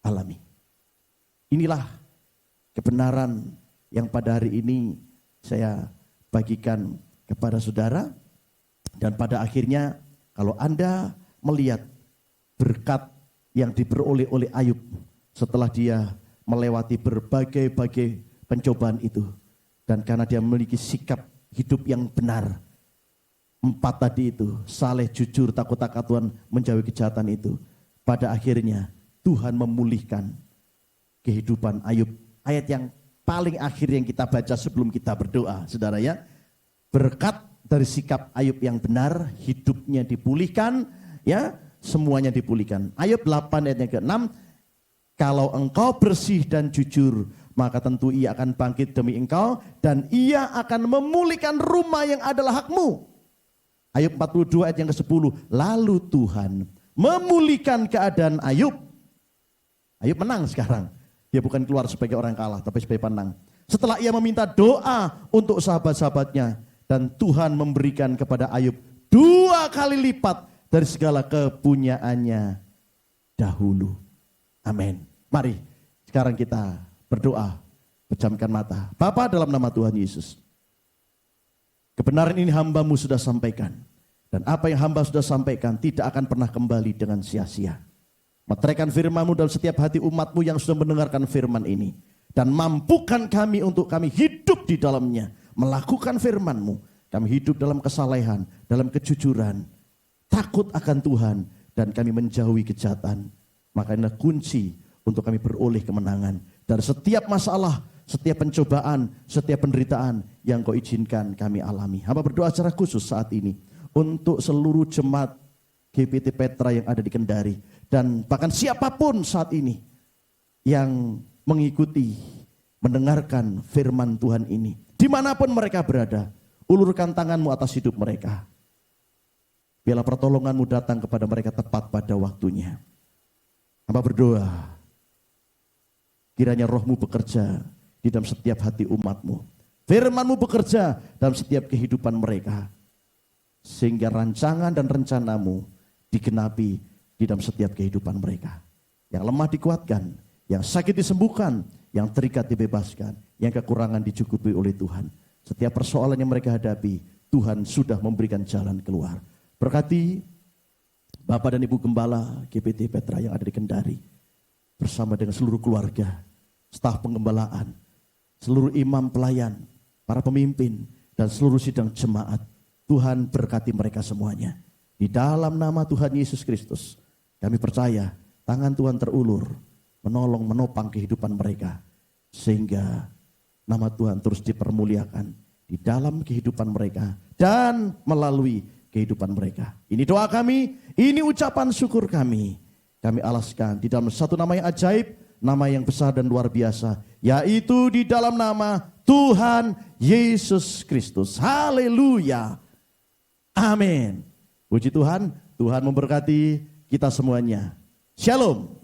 alami. Inilah kebenaran yang pada hari ini saya bagikan kepada saudara, dan pada akhirnya kalau Anda melihat berkat yang diperoleh oleh Ayub setelah dia melewati berbagai pencobaan itu. Dan karena dia memiliki sikap hidup yang benar, 4 tadi itu, saleh, jujur, takut akan Tuhan, menjauhi kejahatan itu. Pada akhirnya Tuhan memulihkan kehidupan Ayub. Ayat yang paling akhir yang kita baca sebelum kita berdoa, saudara ya. Berkat dari sikap Ayub yang benar, hidupnya dipulihkan, ya, semuanya dipulihkan. Ayub 8 ayat yang ke-6, kalau engkau bersih dan jujur, maka tentu ia akan bangkit demi engkau dan ia akan memulihkan rumah yang adalah hakmu. Ayub 42 ayat yang ke-10, lalu Tuhan memulihkan keadaan Ayub. Ayub menang sekarang. Dia bukan keluar sebagai orang kalah, tapi sebagai penang. Setelah ia meminta doa untuk sahabat-sahabatnya, dan Tuhan memberikan kepada Ayub 2 kali lipat dari segala kepunyaannya dahulu. Amin. Mari sekarang kita berdoa, pejamkan mata. Bapa, dalam nama Tuhan Yesus, kebenaran ini hamba-Mu sudah sampaikan. Dan apa yang hamba sudah sampaikan tidak akan pernah kembali dengan sia-sia. Meteraikan firman-Mu dalam setiap hati umat-Mu yang sudah mendengarkan firman ini. Dan mampukan kami untuk kami hidup di dalamnya. Melakukan firman-Mu. Kami hidup dalam kesalehan, dalam kejujuran. Takut akan Tuhan. Dan kami menjauhi kejahatan. Maka inilah kunci untuk kami beroleh kemenangan. Dari setiap masalah, setiap pencobaan, setiap penderitaan yang Kau izinkan kami alami. Hamba berdoa secara khusus saat ini untuk seluruh jemaat GPT Petra yang ada di Kendari. Dan bahkan siapapun saat ini yang mengikuti, mendengarkan firman Tuhan ini. Dimanapun mereka berada, ulurkan tangan-Mu atas hidup mereka. Biarlah pertolongan-Mu datang kepada mereka tepat pada waktunya. Hamba berdoa, kiranya Roh-Mu bekerja di dalam setiap hati umat-Mu. Firman-Mu bekerja dalam setiap kehidupan mereka. Sehingga rancangan dan rencana-Mu digenapi di dalam setiap kehidupan mereka. Yang lemah dikuatkan, yang sakit disembuhkan, yang terikat dibebaskan, yang kekurangan dicukupi oleh Tuhan. Setiap persoalan yang mereka hadapi, Tuhan sudah memberikan jalan keluar. Berkati Bapak dan Ibu Gembala GPT Petra yang ada di Kendari, bersama dengan seluruh keluarga, staf penggembalaan, seluruh imam pelayan, para pemimpin, dan seluruh sidang jemaat. Tuhan berkati mereka semuanya. Di dalam nama Tuhan Yesus Kristus, kami percaya tangan Tuhan terulur, menolong, menopang kehidupan mereka. Sehingga nama Tuhan terus dipermuliakan di dalam kehidupan mereka dan melalui kehidupan mereka. Ini doa kami, ini ucapan syukur kami. Kami alaskan di dalam satu nama yang ajaib, nama yang besar dan luar biasa, yaitu di dalam nama Tuhan Yesus Kristus. Haleluya. Amin. Puji Tuhan, Tuhan memberkati kita semuanya. Shalom.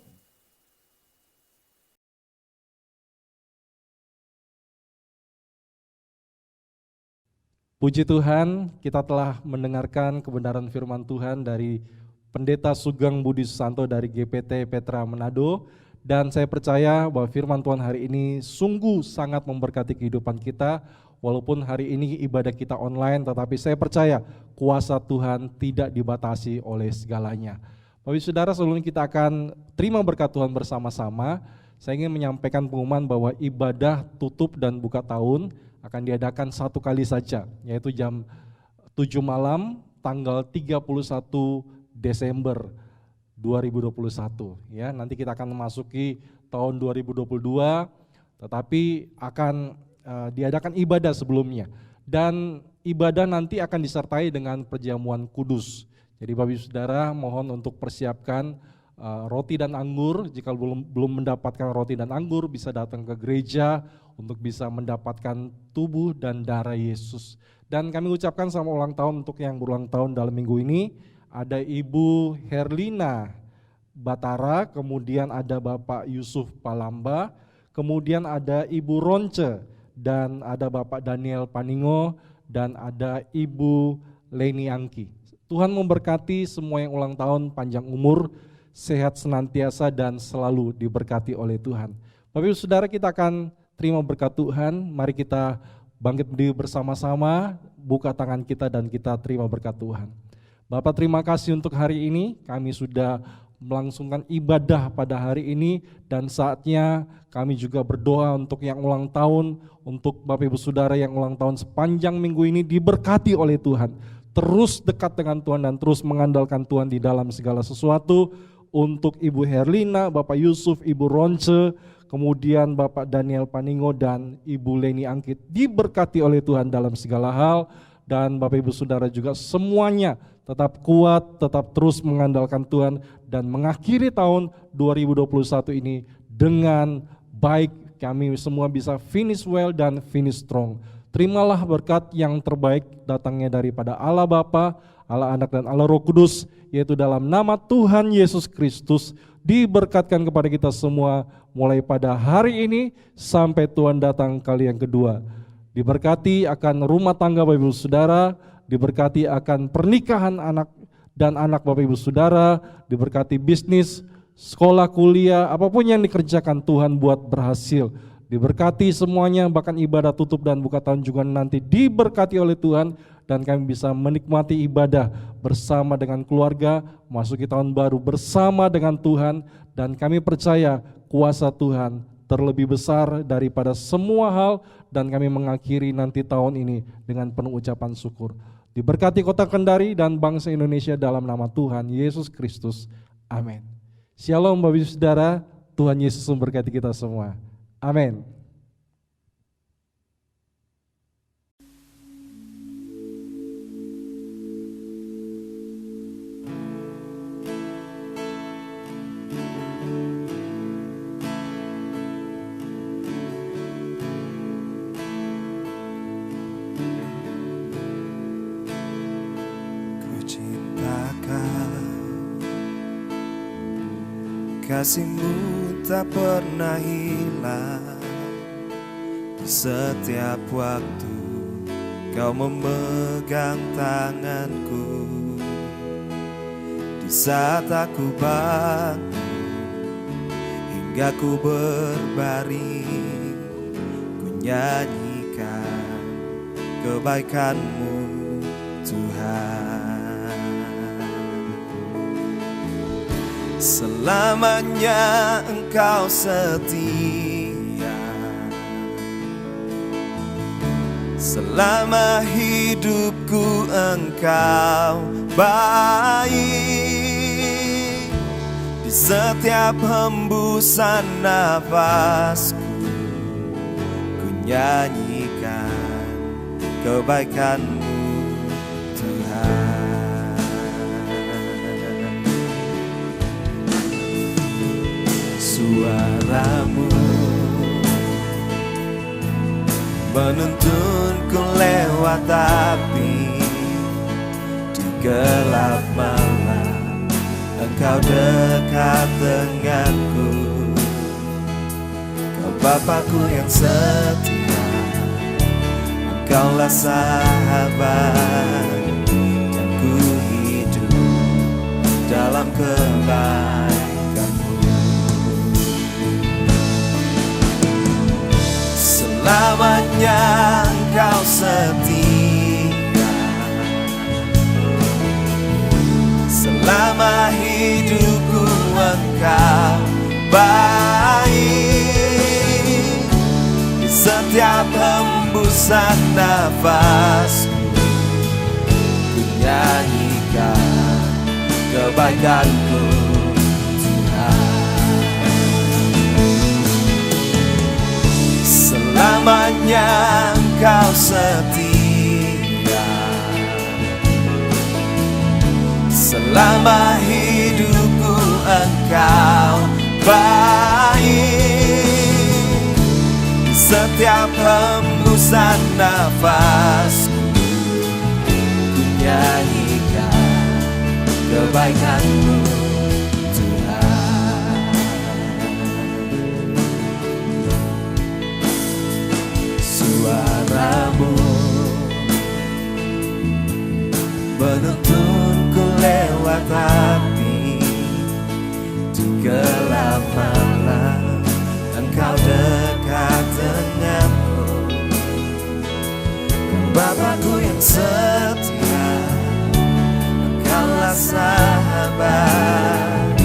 Puji Tuhan, kita telah mendengarkan kebenaran firman Tuhan dari Pendeta Sugeng Budi Susanto dari GPT Petra Manado. Dan saya percaya bahwa firman Tuhan hari ini sungguh sangat memberkati kehidupan kita. Walaupun hari ini ibadah kita online, tetapi saya percaya kuasa Tuhan tidak dibatasi oleh segalanya. Bapak Ibu Saudara, sebelum kita akan terima berkat Tuhan bersama-sama, saya ingin menyampaikan pengumuman bahwa ibadah tutup dan buka tahun akan diadakan satu kali saja, yaitu jam 7 malam tanggal 31 Desember 2021. Ya, nanti kita akan memasuki tahun 2022, tetapi akan diadakan ibadah sebelumnya. Dan ibadah nanti akan disertai dengan perjamuan kudus. Jadi Bapak Ibu Saudara, mohon untuk persiapkan roti dan anggur. Jika belum mendapatkan roti dan anggur, bisa datang ke gereja untuk bisa mendapatkan tubuh dan darah Yesus. Dan kami ucapkan selamat ulang tahun untuk yang berulang tahun dalam minggu ini. Ada Ibu Herlina Batara, kemudian ada Bapak Yusuf Palamba, kemudian ada Ibu Ronce, dan ada Bapak Daniel Paningo, dan ada Ibu Leni Angki. Tuhan memberkati semua yang ulang tahun, panjang umur, sehat senantiasa, dan selalu diberkati oleh Tuhan. Bapak Ibu Saudara, kita akan terima berkat Tuhan. Mari kita bangkit berdiri bersama-sama, buka tangan kita dan kita terima berkat Tuhan. Bapak, terima kasih untuk hari ini, kami sudah melangsungkan ibadah pada hari ini, dan saatnya kami juga berdoa untuk yang ulang tahun, untuk Bapak Ibu Saudara yang ulang tahun sepanjang minggu ini diberkati oleh Tuhan. Terus dekat dengan Tuhan dan terus mengandalkan Tuhan di dalam segala sesuatu. Untuk Ibu Herlina, Bapak Yusuf, Ibu Ronce, kemudian Bapak Daniel Paningo dan Ibu Leni Angkit diberkati oleh Tuhan dalam segala hal. Dan Bapak Ibu Saudara juga semuanya tetap kuat, tetap terus mengandalkan Tuhan dan mengakhiri tahun 2021 ini dengan baik. Kami semua bisa finish well dan finish strong. Terimalah berkat yang terbaik datangnya daripada Allah Bapa, Allah Anak dan Allah Roh Kudus, yaitu dalam nama Tuhan Yesus Kristus diberkatkan kepada kita semua mulai pada hari ini sampai Tuhan datang kali yang kedua. Diberkati akan rumah tangga Bapak Ibu Saudara, diberkati akan pernikahan anak dan anak Bapak Ibu Saudara, diberkati bisnis, sekolah, kuliah, apapun yang dikerjakan Tuhan buat berhasil. Diberkati semuanya, bahkan ibadah tutup dan buka tahun juga nanti diberkati oleh Tuhan, dan kami bisa menikmati ibadah bersama dengan keluarga, masuki tahun baru bersama dengan Tuhan, dan kami percaya kuasa Tuhan terlebih besar daripada semua hal, dan kami mengakhiri nanti tahun ini dengan penuh ucapan syukur. Diberkati kota Kendari dan bangsa Indonesia dalam nama Tuhan Yesus Kristus. Amin. Shalom Bapak Ibu Saudara, Tuhan Yesus memberkati kita semua. Amin. Kasih-Mu tak pernah hilang. Di setiap waktu Kau memegang tanganku. Di saat aku bangun hingga ku berbaring, ku nyanyikan kebaikan-Mu Tuhan. Selamanya Engkau setia, selama hidupku Engkau baik. Di setiap hembusan nafasku, ku nyanyikan kebaikan-Mu Tuhan. Suara-Mu menuntunku lewat api. Di gelap malam Engkau dekat denganku. Kau Bapakku yang setia, Engkaulah sahabat, dan ku hidup dalam kebaikan-Mu. Selamanya Engkau setia, selama hidupku Engkau baik. Di setiap hembusan nafasku, ku nyanyikan kebaikan-Mu Tuhan. Selamanya Engkau setia, selama hidupku Engkau baik. Di setiap hembusan nafasku, ku nyanyikan kebaikan-Mu Tuhan. Suara-Mu menuntunku lewat api. Di gelap malam Engkau dekat denganku. Kau Bapakku yang setia, Engkaulah sahabat,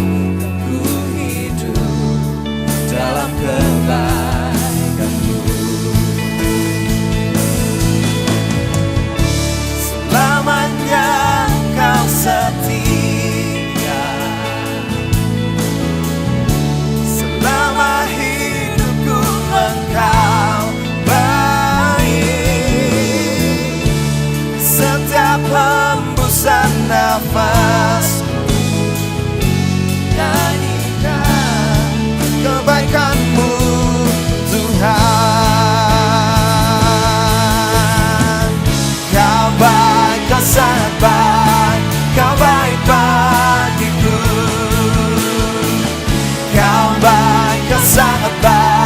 abadi.